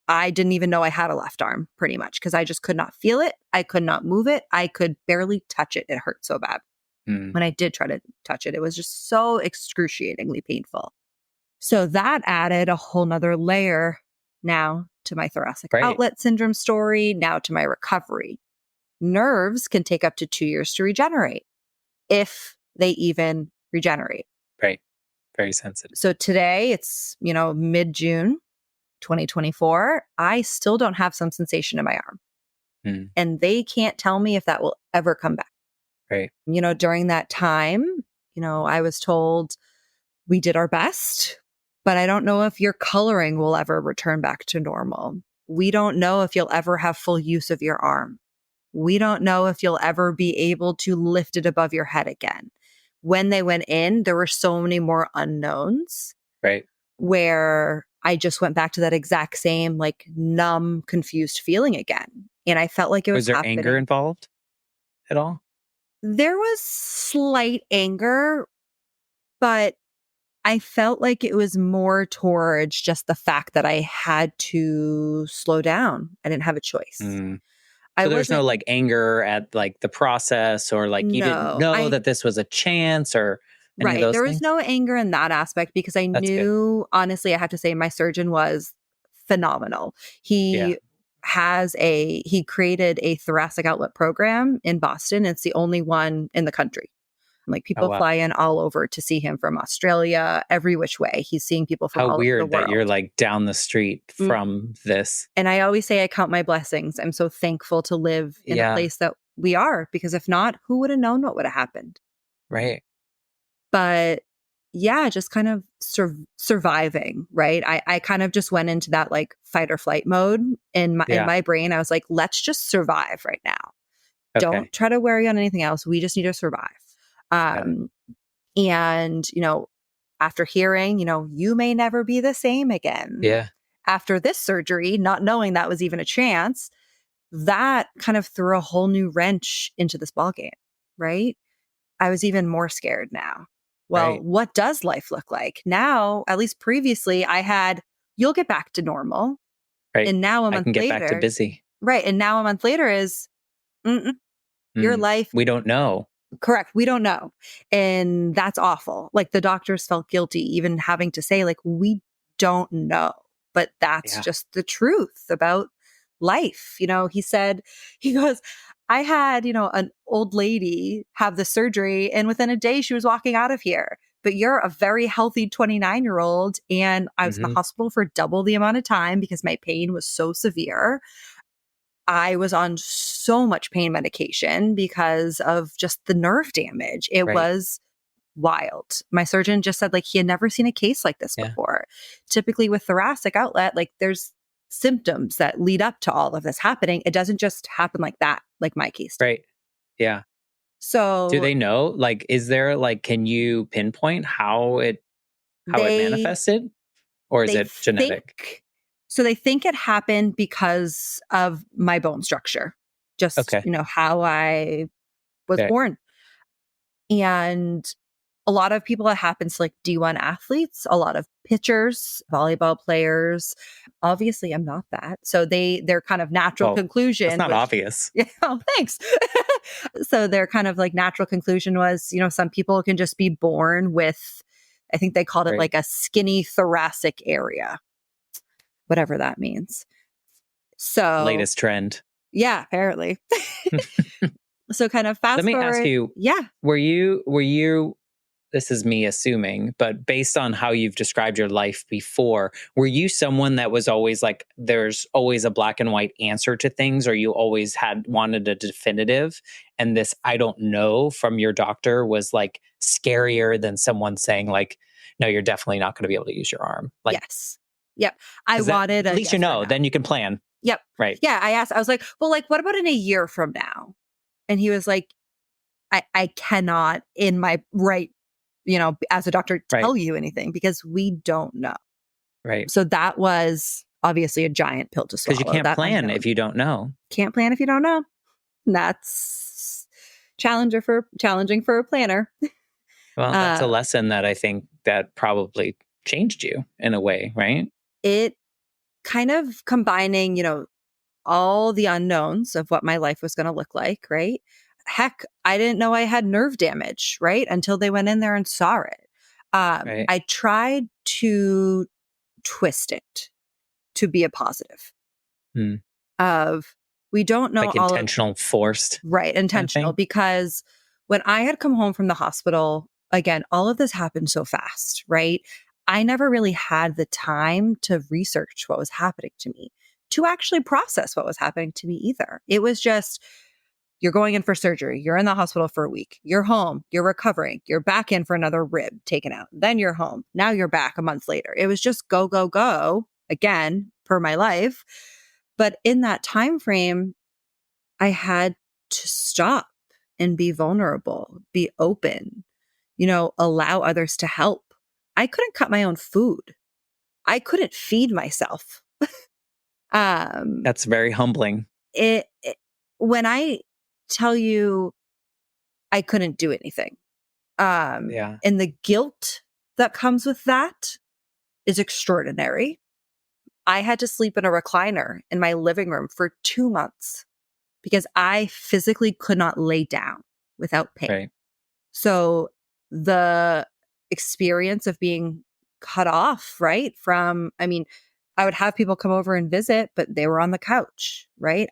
I didn't even know I had a left arm pretty much because I just could not feel it. I could not move it. I could barely touch it. It hurt so bad. Mm. When I did try to touch it, it was just so excruciatingly painful. So that added a whole nother layer now to my thoracic Right. outlet syndrome story, now to my recovery. Nerves can take up to 2 years to regenerate, if they even regenerate. Right. Very sensitive. So today it's, mid-June 2024. I still don't have some sensation in my arm. Mm, And they can't tell me if that will ever come back. right. During that time, I was told we did our best, but I don't know if your coloring will ever return back to normal. We don't know if you'll ever have full use of your arm. We don't know if you'll ever be able to lift it above your head again. When they went in, there were so many more unknowns Right. where I just went back to that exact same like numb, confused feeling again. And I felt like it was Was there anger happening. involved at all? There was slight anger, but I felt like it was more towards just the fact that I had to slow down. I didn't have a choice. Mm. I So there's no wasn't, like anger at like the process, or like you didn't no, know that this was a chance or any of right. those There was things? no anger in that aspect because I That's good. knew, honestly, I have to say my surgeon was phenomenal. Yeah. He created a thoracic outlet program in Boston. It's the only one in the country. Like Oh, people wow. fly in all over to see him from Australia, every which way. He's seeing people from How all over the weird that you're world. like down the street Mm. from this. And I always say I count my blessings. I'm so thankful to live in a Yeah. place that we are, because if not, who would have known what would have happened? Right. But yeah, just kind of surviving, right? I kind of just went into that like fight or flight mode in Yeah. my brain. I was like, let's just survive right now. Okay. Don't try to worry on anything else. We just need to survive. Got it. Um, and after hearing, you may never be the same again Yeah. after this surgery, not knowing that was even a chance, that kind of threw a whole new wrench into this ballgame, right? I was even more scared now. Well, Right. what does life look like? Now, at least previously, I had, you'll get back to normal. Right. And now a I month can get back to later, busy. right. And now a month later is, mm-mm, your Mm. life, We don't know. correct. We don't know. And that's awful. Like the doctors felt guilty even having to say, like, we don't know. But that's Yeah. just the truth about life. He said, he goes, I had, an old lady have the surgery, and within a day she was walking out of here. But you're a very healthy 29-year-old. And I was in the Hmm. hospital for double the amount of time because my pain was so severe. I was on so much pain medication because of just the nerve damage. It Right. was wild. My surgeon just said like he had never seen a case like this Yeah. before. Typically with thoracic outlet, like there's symptoms that lead up to all of this happening. It doesn't just happen like that, like my case did. Right. Yeah. Do So they know? Like, is there like, can you pinpoint how it they manifested, or is they it genetic? think they think it happened because of my bone structure. Just, Okay. how I was Okay. born. And a lot of people, it happens to like D1 athletes, a lot of pitchers, volleyball players. Obviously, I'm not that. So their kind of natural Well, that's conclusion not was, obvious. yeah, oh, thanks. So their kind of like natural conclusion was, some people can just be born with, I think they called it Right. like a skinny thoracic area, whatever that means. So Latest trend. yeah, apparently. So kind of Let fast me ask forward. you, Yeah. were you this is me assuming, but based on how you've described your life before, were you someone that was always like, there's always a black and white answer to things, or you always had wanted a definitive? And this I don't know from your doctor was like scarier than someone saying like, no, you're definitely not going to be able to use your arm. Like, Yes. Yep. I because that wanted at a least you yes or know, no. then you can plan. Yep. Right. Yeah. I was like, well, like, what about in a year from now? And he was like, I cannot in my right, as a doctor Right. tell you anything because we don't know. Right. So that was obviously a giant pill to Because you swallow. can't That plan unknown. if you don't know. Can't plan if you don't know. That's challenging for a planner. Well, that's a Uh, lesson that I think that probably changed you in a way, right? it kind of combining, all the unknowns of what my life was going to look like, right? Heck, I didn't know I had nerve damage, right? Until they went in there and saw it. Right. I tried to twist it to be a positive Hmm. of, We don't know Like intentional, forced right, kind of intentional, thing? because when I had come home from the hospital, again, all of this happened so fast, right? I never really had the time to research what was happening to me, to actually process what was happening to me either. It was just, you're going in for surgery, you're in the hospital for a week, you're home, you're recovering, you're back in for another rib taken out, then you're home, now you're back a month later. It was just go, go, go again per my life. But in that time frame, I had to stop and be vulnerable, be open, allow others to help. I couldn't cut my own food. I couldn't feed myself. Um, That's very humbling. it when I tell you I couldn't do anything, Yeah. and the guilt that comes with that is extraordinary. I had to sleep in a recliner in my living room for 2 months because I physically could not lay down without pain. Right. So the experience of being cut off, right? I would have people come over and visit, but they were on the couch, right?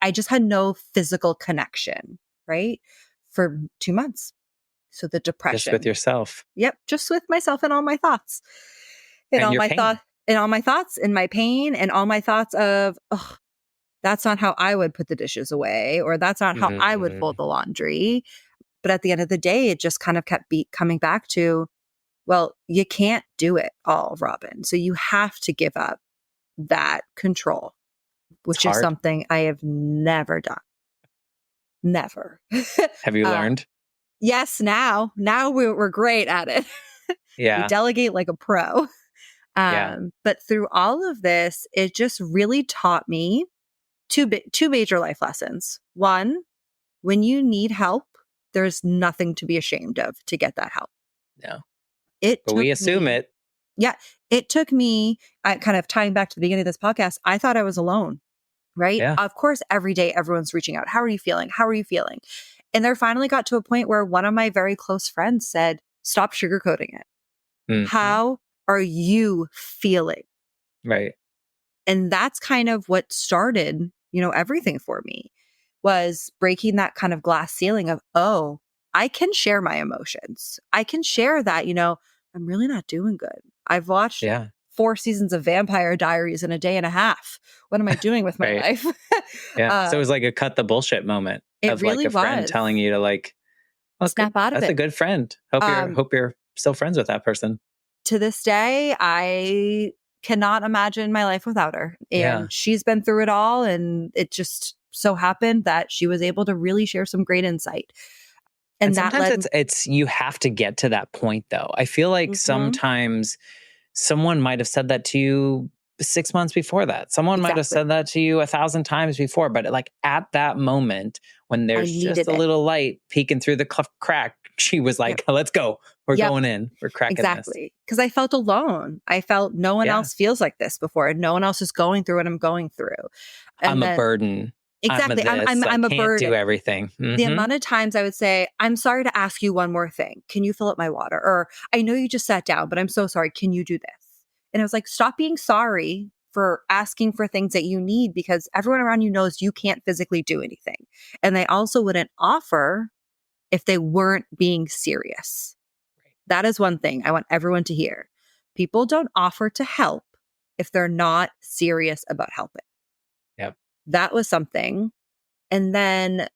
I just had no physical connection, right? For 2 months. So the Just with depression. yourself Yep, just with myself and all my thoughts. And and all your my pain. thoughts and all my thoughts and my pain and all my thoughts of, oh, that's not how I would put the dishes away, or that's not how I would fold Mm, the laundry. But at the end of the day, it just kind of kept coming back to, well, you can't do it all, Robyn. So you have to give up that control, it's which is hard. something I have never done. Never. Have you uh, learned? yes, now we're great at it. We Yeah. delegate like a pro. Yeah. But through all of this, it just really taught me two major life lessons. One, when you need help, there's nothing to be ashamed of to get that help. No. It But took we assume me, it. yeah, it took me, kind of tying back to the beginning of this podcast, I thought I was alone, right? Yeah. Of course, every day everyone's reaching out. How are you feeling? How are you feeling? And there finally got to a point where one of my very close friends said, stop sugarcoating it. Mhm. How are you feeling? Right. And that's kind of what started, everything for me, was breaking that kind of glass ceiling of, oh, I can share my emotions. I can share that, I'm really not doing good. I've watched Yeah. 4 seasons of Vampire Diaries in a day and a half. What am I doing with my Right. life? Yeah. So it uh, was like a cut the bullshit moment it of like really a friend was. telling you to like, oh, good. Snap out of That's a it. good friend. Hope you're Um, hope you're still friends with that person. to this day, I cannot imagine my life without her. Yeah. And she's been through it all. And it just so happened that she was able to really share some great insight. And And that sometimes led. it's you have to get to that point though. I feel like Mhm, sometimes someone might have said that to you 6 months before that. Someone might have exactly. said that to you 1,000 times before, but like at that moment when I there's just needed a it. little light peeking through the crack, she was Yep. like, "Let's go. We're Yep. going in. We're cracking this." Exactly. Because I felt alone. I felt no one Yeah. else feels like this before. No one else is going through what I'm going through. I'm And a then burden. I'm a exactly. this. I I'm a can't do burden. everything. The Mhm. amount of times I would say, I'm sorry to ask you one more thing. Can you fill up my water? Or I know you just sat down, but I'm so sorry. Can you do this? And I was like, stop being sorry for asking for things that you need, because everyone around you knows you can't physically do anything. And they also wouldn't offer if they weren't being serious. That is one thing I want everyone to hear. People don't offer to help if they're not serious about helping. Yep. That was something. And then,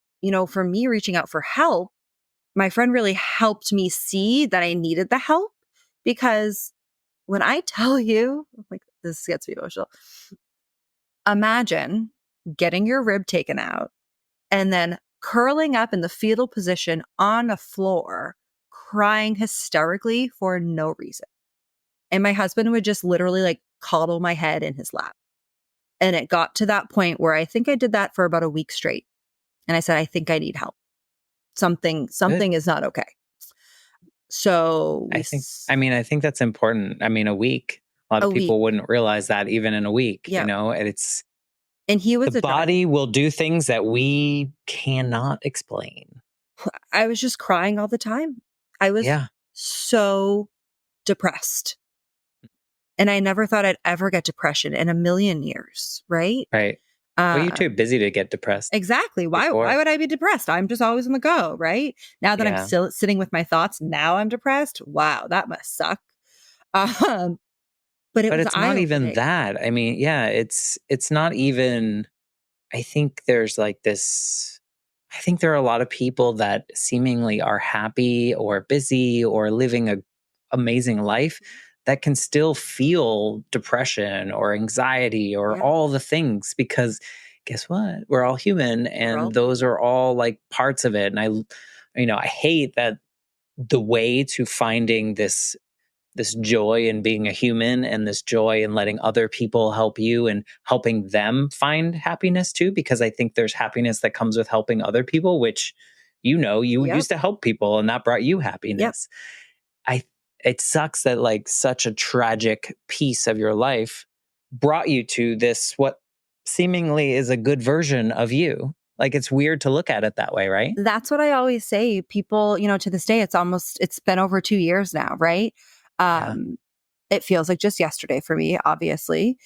for me reaching out for help, my friend really helped me see that I needed the help, because when I tell you, like, this gets me emotional. Imagine getting your rib taken out and then curling up in the fetal position on a floor, crying hysterically for no reason. And my husband would just literally like coddle my head in his lap. And it got to that point where I think I did that for about a week straight. And I said, I think I need help. Good. Something is not okay. So I think that's important. I mean, a week. A lot a of week. people wouldn't realize that even in a week, Yeah. and it's And he the was a driver. body will do things that we cannot explain. I was just crying all the time. I was Yeah. so depressed. And I never thought I'd ever get depression in a million years, right? Right. Well, you're too Um, busy to get depressed exactly. Why before. would I be depressed? I'm just always on the go, right? Now that I'm Yeah. still sitting with my thoughts, now I'm depressed. Wow, that must suck. Um, but it But was it's not even eye-opening. that. I mean, yeah, it's not even I think there's like this I think there are a lot of people that seemingly are happy or busy or living a amazing life that can still feel depression or anxiety or Yeah, all the things because guess what? We're all human we're all and those are all like parts of it. And I hate that the way to finding this joy in being a human and this joy in letting other people help you and helping them find happiness too because I think there's happiness that comes with helping other people which you yep, used to help people and that brought you yep. happiness. I It sucks that like such a tragic piece of your life brought you to this what seemingly is a good version of you. Like it's weird to look at it that way, right? That's what I always say. People, to this day, it's been over 2 years now, right? Yeah. Um, it feels like just yesterday for me, obviously.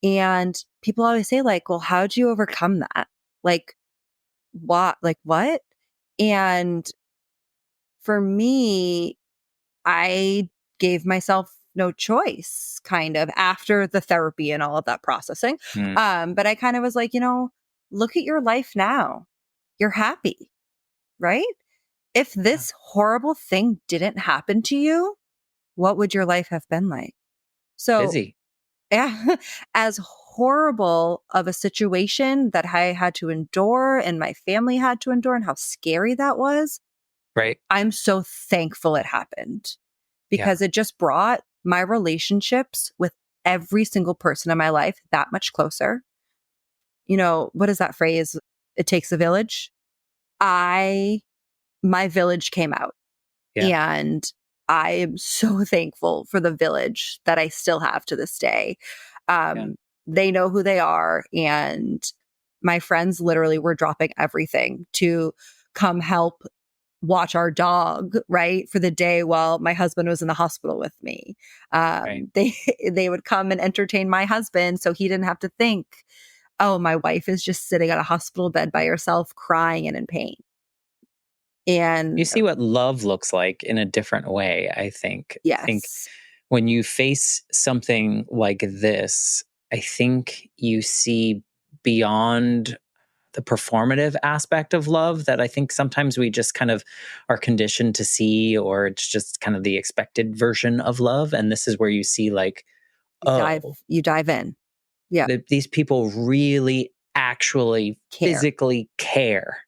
And people always say, like, well, how'd you overcome that? Like, what? Like, what? And for me, I gave myself no choice kind of after the therapy and all of that processing. Mm, But I kind of was like, look at your life now. You're happy, right? If yeah. this horrible thing didn't happen to you, what would your life have been like? So, Busy. yeah, as horrible of a situation that I had to endure and my family had to endure and how scary that was, Right. I'm so thankful it happened Yeah. because it just brought my relationships with every single person in my life that much closer. What is that phrase? It takes a village. I, my village came out. Yeah. And I am so thankful for the village that I still have to this day. Yeah. They know who they are. And my friends literally were dropping everything to come help watch our dog, right, for the day while my husband was in the hospital with me. Right. They would come and entertain my husband so he didn't have to think, oh, my wife is just sitting on a hospital bed by herself crying and in pain. You And see what love looks like in a different way, I think. I think yes, when you face something like this, I think you see beyond the performative aspect of love that I think sometimes we just kind of are conditioned to see, or it's just kind of the expected version of love. And this is where you see, like, oh, you dive in. Yeah. these people really actually Care. physically care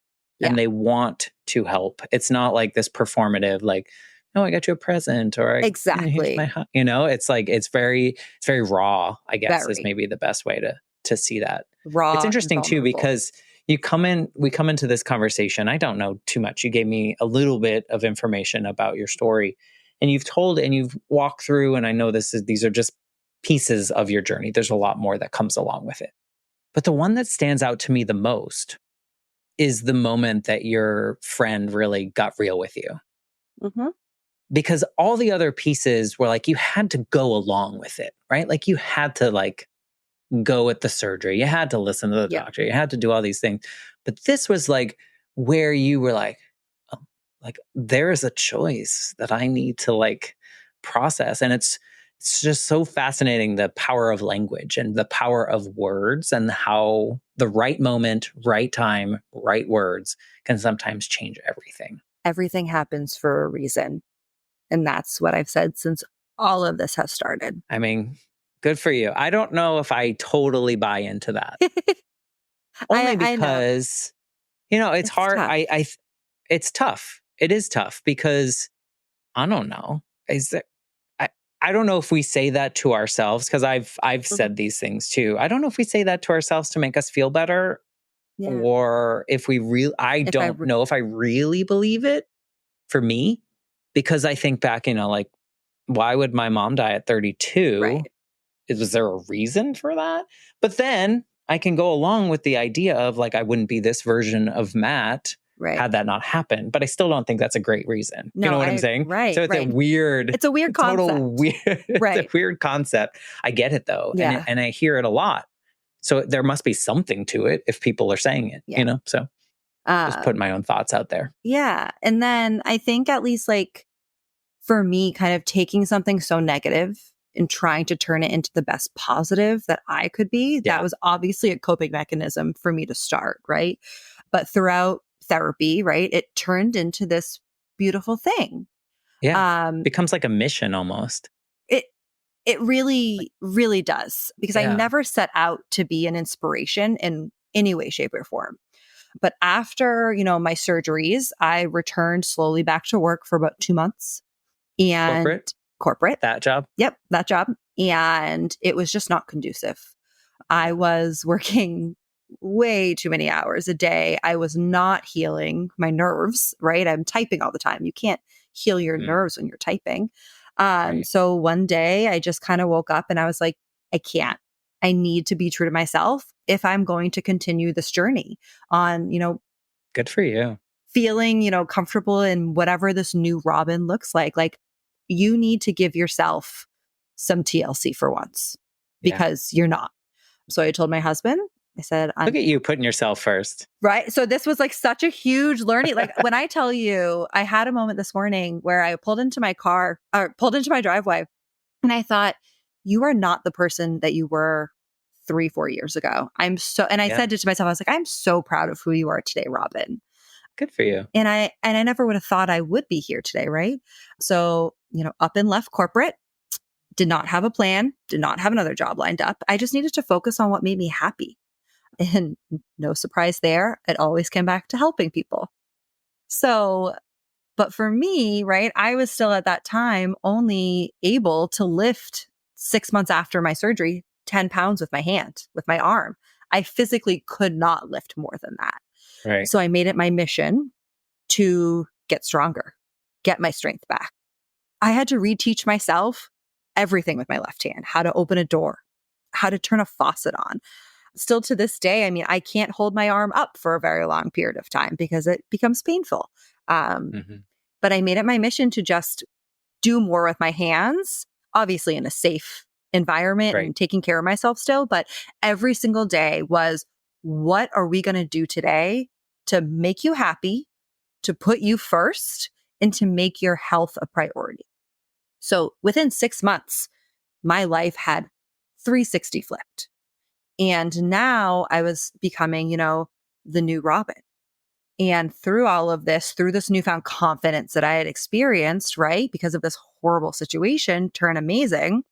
Yeah. and they want to help. It's not like this performative, like, no, I got you a present or here's my, Exactly. it's like, it's very raw, I guess is Very maybe the best way to see that. It's raw and interesting too, vulnerable. because we come into this conversation. I don't know too much. You gave me a little bit of information about your story and you've told and you've walked through, and I know these are just pieces of your journey. There's a lot more that comes along with it. But the one that stands out to me the most is the moment that your friend really got real with you. Mhm. Because all the other pieces were like you had to go along with it, right? Like you had to like go with the surgery. You had to listen to the Yep. doctor. You had to do all these things. But this was like where you were like, oh, like there is a choice that I need to like process. And it's just so fascinating, the power of language and the power of words and how the right moment, right time, right words can sometimes change everything. Everything happens for a reason. And that's what I've said since all of this has started. I mean, good for you. I don't know if I totally buy into that. Only I know. because it's It's hard. tough. It's tough. It is tough because I don't know. Is that I, I don't know if we say that to ourselves because I've Mhm. said these things too. I don't know if we say that to ourselves to make us feel better Yeah. or if we really I If I don't know if I really believe it for me because I think back, like why would my mom die at 32? right. Was there a reason for that? But then I can go along with the idea of like, I wouldn't be this version of Matt Right. had that not happened. But I still don't think that's a great reason. You No, know what I'm saying? right, So it's a right. weird, It's a weird total concept. weird, it's a Right. weird concept. I get it though. Yeah. And I hear it a lot. So there must be something to it if people are saying it, Yeah. So just putting my own thoughts out there. Yeah. And then I think at least like for me, kind of taking something so negative and trying to turn it into the best positive that I could be, that Yeah. was obviously a coping mechanism for me to start. Right. But throughout therapy, right, it turned into this beautiful thing. Yeah. Becomes like a mission almost. It it really, really does, because I Yeah. never set out to be an inspiration in any way, shape, or form. But after, my surgeries, I returned slowly back to work for about 2 months and Corporate, corporate. that job. Yep, that job. And it was just not conducive. I was working way too many hours a day. I was not healing my nerves, right? I'm typing all the time. You can't heal your nerves when you're typing. Right. So one day I just kind of woke up and I was like, I can't. I need to be true to myself if I'm going to continue this journey on, Good for you. feeling, comfortable in whatever this new Robyn looks like. Like, you need to give yourself some TLC for once, Yeah. because you're not. So I told my husband, I said, Look at you putting yourself first. right. So this was like such a huge learning. Like, when I tell you, I had a moment this morning where I pulled into my car or pulled into my driveway and I thought, you are not the person that you were 3, 4 years ago. And I said it to myself, I was like, I'm so proud of who you are today, Robyn. Good for you. And I never would have thought I would be here today, right? So, up and left corporate, did not have a plan, did not have another job lined up. I just needed to focus on what made me happy. And no surprise there, it always came back to helping people. So, but for me, right, I was still at that time only able to lift 6 months after my surgery 10 pounds with my hand, with my arm. I physically could not lift more than that. Right. So I made it my mission to get stronger, get my strength back. I had to reteach myself everything with my left hand, how to open a door, how to turn a faucet on. Still to this day, I mean, I can't hold my arm up for a very long period of time because it becomes painful. But I made it my mission to just do more with my hands, obviously in a safe environment and taking care of myself still. But every single day was, what are we going to do today to make you happy, to put you first, and to make your health a priority? So within 6 months, my life had 360 flipped. And now I was becoming, the new Robyn. And through all of this, through this newfound confidence that I had experienced, right, because of this horrible situation turn amazing,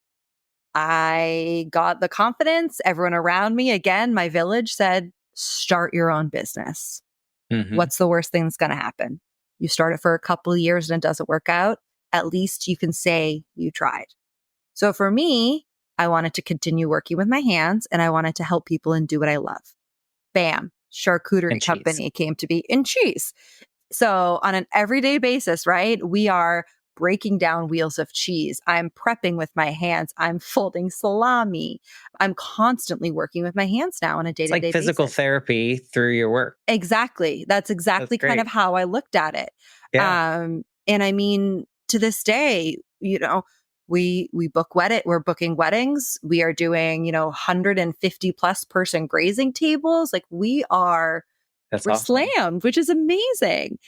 I got the confidence. Everyone around me, again, my village said, start your own business. What's the worst thing that's going to happen? You start it for a couple of years and it doesn't work out. At least you can say you tried. So for me, I wanted to continue working with my hands and I wanted to help people and do what I love. Bam, charcuterie company came to be in cheese. So on an everyday basis, right, we are breaking down wheels of cheese. I'm prepping with my hands. I'm folding salami. I'm constantly working with my hands now on a day-to-day basis. It's like physical therapy through your work. Exactly. That's exactly kind of how I looked at it. Yeah. And I mean, to this day, we book we're booking weddings. We are doing, 150 plus person grazing tables. Like we're awesome. slammed, which is amazing.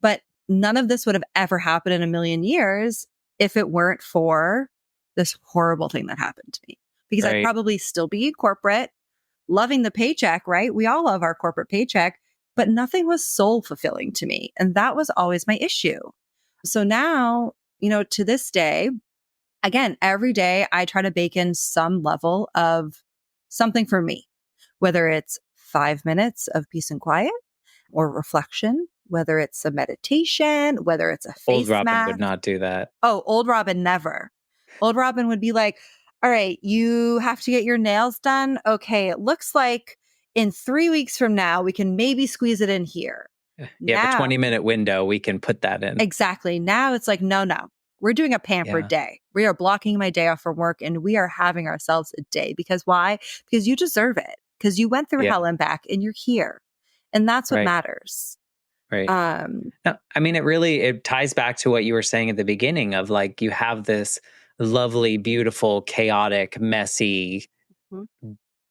But none of this would have ever happened in a million years if it weren't for this horrible thing that happened to me. Because I'd probably still be in corporate, loving the paycheck, right? We all love our corporate paycheck, but nothing was soul fulfilling to me. And that was always my issue. So now, to this day, again, every day I try to bake in some level of something for me, whether it's 5 minutes of peace and quiet or reflection, whether it's a meditation, whether it's a face Old Robyn mask. would not do that. Oh, old Robyn never. Old Robyn would be like, all right, you have to get your nails done. Okay, it looks like in 3 weeks from now, we can maybe squeeze it in here. You have a 20-minute window. We can put that in. Exactly. Now it's like, no. We're doing a pampered day. We are blocking my day off from work and we are having ourselves a day. Because why? Because you deserve it. Because you went through hell and back and you're here. And that's what matters. Right. No, I mean, it ties back to what you were saying at the beginning of like, you have this lovely, beautiful, chaotic, messy,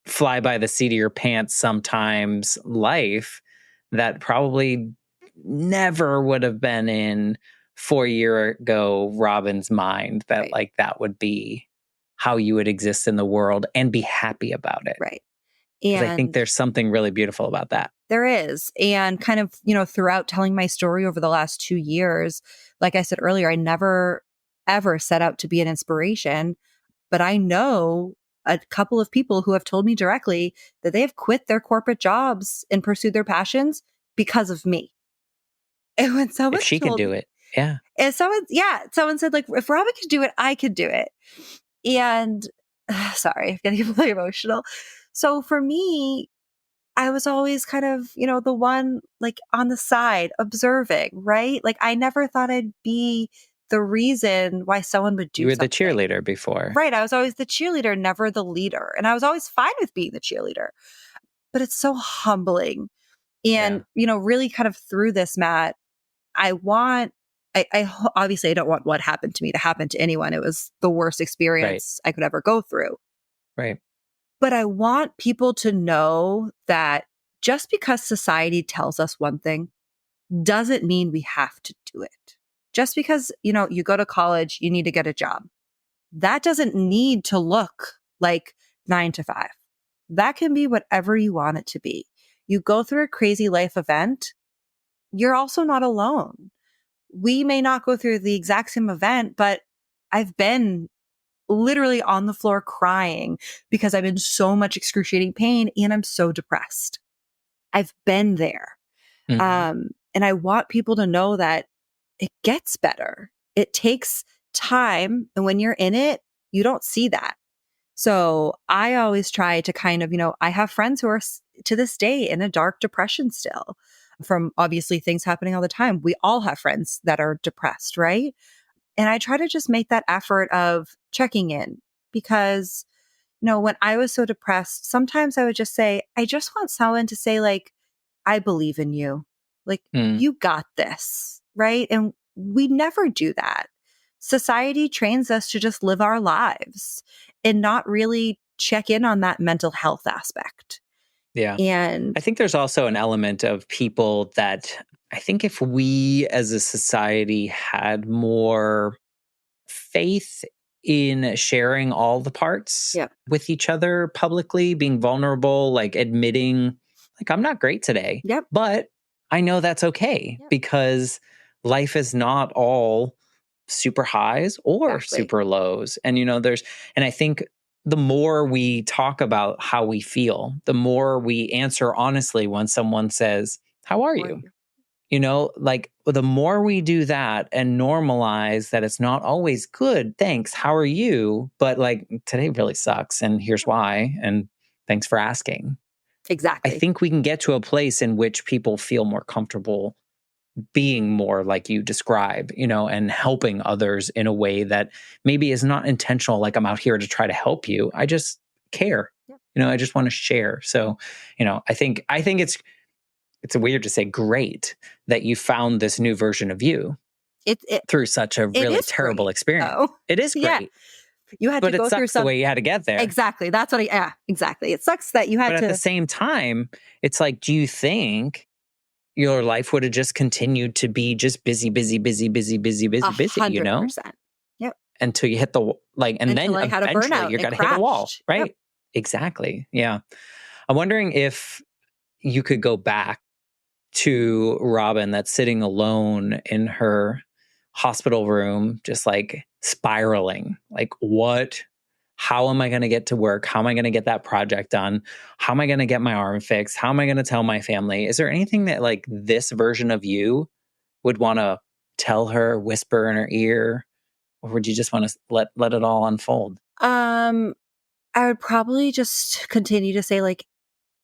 fly by the seat of your pants sometimes life that probably never would have been in 4 year ago Robyn's mind, that Right. like that would be how you would exist in the world and be happy about it. Right. Because I think And there's something really beautiful about that. there is. And kind of, throughout telling my story over the last 2 years, like I said earlier, I never ever set out to be an inspiration, but I know a couple of people who have told me directly that they have quit their corporate jobs and pursued their passions because of me. And when If someone she can told do me, it. Yeah. and someone said, like, if Robyn could do it, I could do it. And sorry, I'm getting really emotional. So for me, I was always kind of, the one like on the side observing, right? Like I never thought I'd be the reason why someone would You do were the something. cheerleader before. Right. I was always the cheerleader, never the leader. And I was always fine with being the cheerleader. But it's so humbling. Yeah. And, really kind of through this, Matt, obviously I don't want what happened to me to happen to anyone. It was the worst Right. experience I could ever go through. Right. But I want people to know that just because society tells us one thing doesn't mean we have to do it. Just because, you go to college, you need to get a job. That doesn't need to look like 9 to 5. That can be whatever you want it to be. You go through a crazy life event, you're also not alone. We may not go through the exact same event, but I've been literally on the floor crying because I'm in so much excruciating pain and I'm so depressed. I've been there. Mhm. And I want people to know that it gets better. It takes time. And when you're in it, you don't see that. So I always try to kind of, I have friends who are to this day in a dark depression still from obviously things happening all the time. We all have friends that are depressed, right? And I try to just make that effort of checking in because, when I was so depressed, sometimes I would just say, I just want someone to say, like, I believe in you. Like, Mm. you got this, right? And we never do that. Society trains us to just live our lives and not really check in on that mental health aspect. Yeah. And I think there's also an element of people that I think if we as a society had more faith in sharing all the parts yep, with each other publicly, being vulnerable, like admitting, like, I'm not great today, yep, but I know that's okay yep, because life is not all super highs or exactly. super lows. And, and I think the more we talk about how we feel, the more we answer honestly when someone says, "How are Or you?" Like the more we do that and normalize that it's not always good, thanks, how are you? But like today really sucks and here's why. And thanks for asking. I exactly. think we can get to a place in which people feel more comfortable being more like you describe, and helping others in a way that maybe is not intentional. Like I'm out here to try to help you. I just care. Yep. I just want to share. So, I think it's weird to say great that you found this new version of you It, it, through such a it really is terrible great experience. though. It is Yeah. great, You had to but it go through sucks the some. way you had to get there. Exactly. That's what yeah, exactly. It sucks that you But had at the to same time, it's like, do you think your life would have just continued to be just busy, busy, busy, busy, busy, busy, busy, 100%. Yep. until you hit and Until then I had a eventually burnout you're and it going to hit a wall, crashed. Yep. right? Exactly. Yeah. I'm wondering if you could go back to Robyn that's sitting alone in her hospital room, just like spiraling. Like, how am I going to get to work? How am I going to get that project done? How am I going to get my arm fixed? How am I going to tell my family? Is there anything that like this version of you would want to tell her, whisper in her ear? Or would you just want to let it all unfold? Um, I would probably just continue to say, like,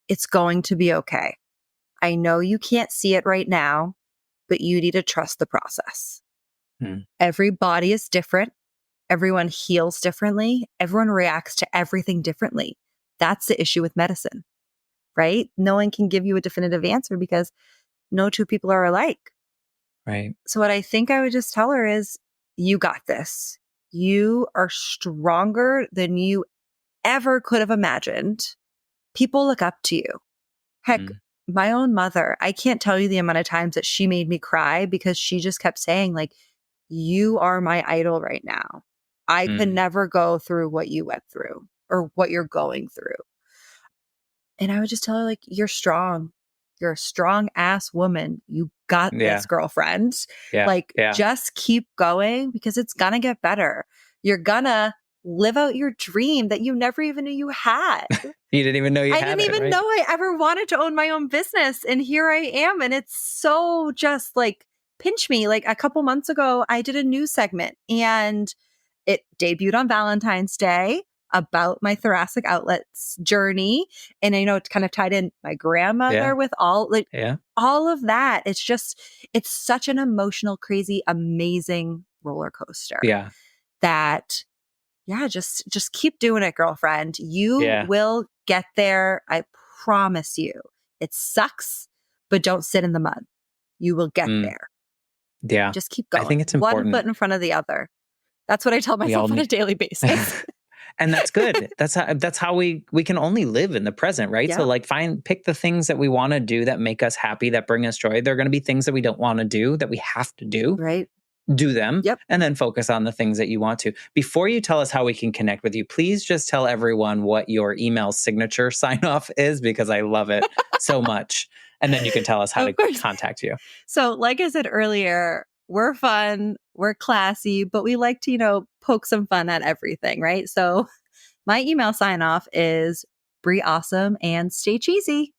it's going to be okay. I know you can't see it right now, but you need to trust the process. Hmm. Every body is different. Everyone heals differently. Everyone reacts to everything differently. That's the issue with medicine, right? No one can give you a definitive answer because no two people are alike. Right. So what I think I would just tell her is, you got this. You are stronger than you ever could have imagined. people look up to you. Heck, Mm. my own mother, I can't tell you the amount of times that she made me cry because she just kept saying, like, you are my idol right now. I could Mm. never go through what you went through or what you're going through. And I would just tell her, like, you're strong. You're a strong ass woman. You got this, Yeah. girlfriend. Yeah. Like, Yeah. just keep going because it's going to get better. You're going to live out your dream that you never even knew you had. You didn't even know you I had didn't it, even right? know I ever wanted to own my own business. And here I am. And it's so just like pinch me. Like a couple months ago, I did a news segment and it debuted on Valentine's Day about my thoracic outlets journey. And I know it's kind of tied in my grandmother Yeah. with Yeah. all of that. It's just, it's such an emotional, crazy, amazing roller coaster Yeah. that yeah, just keep doing it, girlfriend. You Yeah. will get there. I promise you. It sucks, but don't sit in the mud. You will get Mm. there. Yeah. Just keep I think going. it's One foot important. in front of the other. That's what I tell We all myself on a need daily basis. and that's good. That's how we can only live in the present, right? So Yeah, like pick the things that we want to do that make us happy, that bring us joy. There are going to be things that we don't want to do that we have to do. right. Do them Yep. and then focus on the things that you want to. Before you tell us how we can connect with you, please just tell everyone what your email signature sign off is because I love it so much. And then you can tell us how to Of course. contact you. So, like I said earlier, we're fun, we're classy, but we like to, poke some fun at everything, right? So, my email sign off is Bree Awesome and stay cheesy.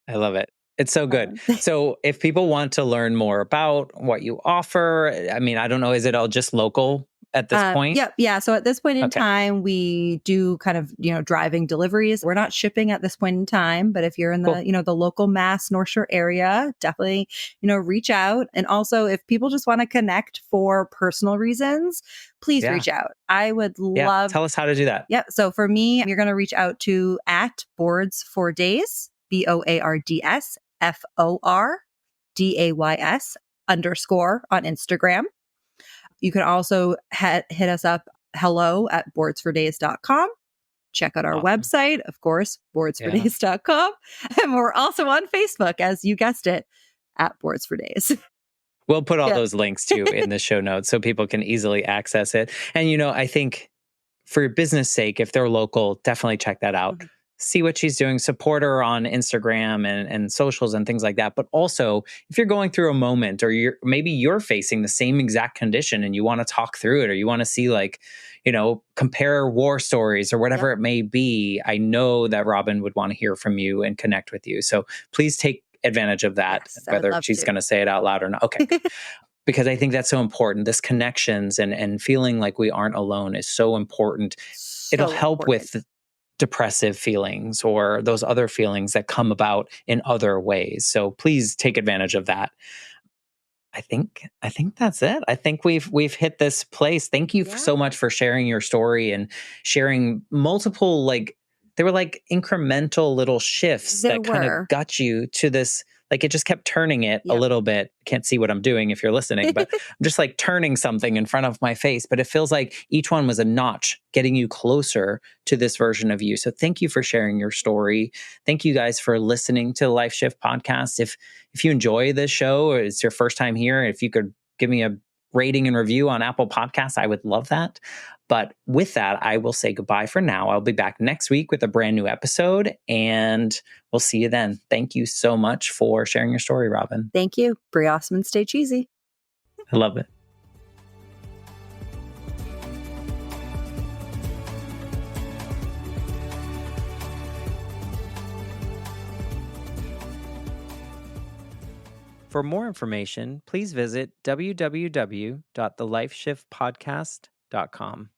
I love it. It's so good. Um, So if people want to learn more about what you offer, I mean, I don't know, is it all just local at this point? Yep. Yeah. So at this point in Okay, time, we do kind of, driving deliveries. We're not shipping at this point in time, but if you're in the, cool. the local Mass North Shore area, definitely, reach out. And also if people just want to connect for personal reasons, please Yeah. reach out. I would Yeah. love. Tell us how to do that. Yep. So for me, you're going to reach out to at Boards for Days, BOARDSFORDAYS _ on Instagram. You can also hit us up hello@boardsfordays.com. Check out our Awesome. website, of course, Yeah. boardsfordays.com. And we're also on Facebook, as you guessed it, at Boards for Days. We'll put all Yeah. those links too in the show notes so people can easily access it. And, I think for your business sake, if they're local, definitely check that out. Mhm. See what she's doing, support her on Instagram and socials and things like that. But also, if you're going through a moment or maybe you're facing the same exact condition and you want to talk through it or you want to see compare war stories or whatever Yep. it may be, I know that Robyn would want to hear from you and connect with you. So please take advantage of that, Yes, I would whether love she's to. going to say it out loud or not. Okay. Because I think that's so important. This connections and feeling like we aren't alone is so important. It'll So help important. with depressive feelings or those other feelings that come about in other ways. So please take advantage of that. I think that's it. I think we've hit this place. Thank you Yeah. so much for sharing your story and sharing multiple they were like incremental little shifts There that kind of were. got you to this. Like it just kept turning it a Yep. little bit. Can't see what I'm doing if you're listening, but I'm just like turning something in front of my face. But it feels like each one was a notch getting you closer to this version of you. So thank you for sharing your story. Thank you guys for listening to the Life Shift podcast. If you enjoy this show or it's your first time here, if you could give me a rating and review on Apple Podcasts, I would love that. But with that, I will say goodbye for now. I'll be back next week with a brand new episode and we'll see you then. Thank you so much for sharing your story, Robyn. Thank you. Bree Awesome and stay cheesy. I love it. For more information, please visit www.thelifeshiftpodcast.com.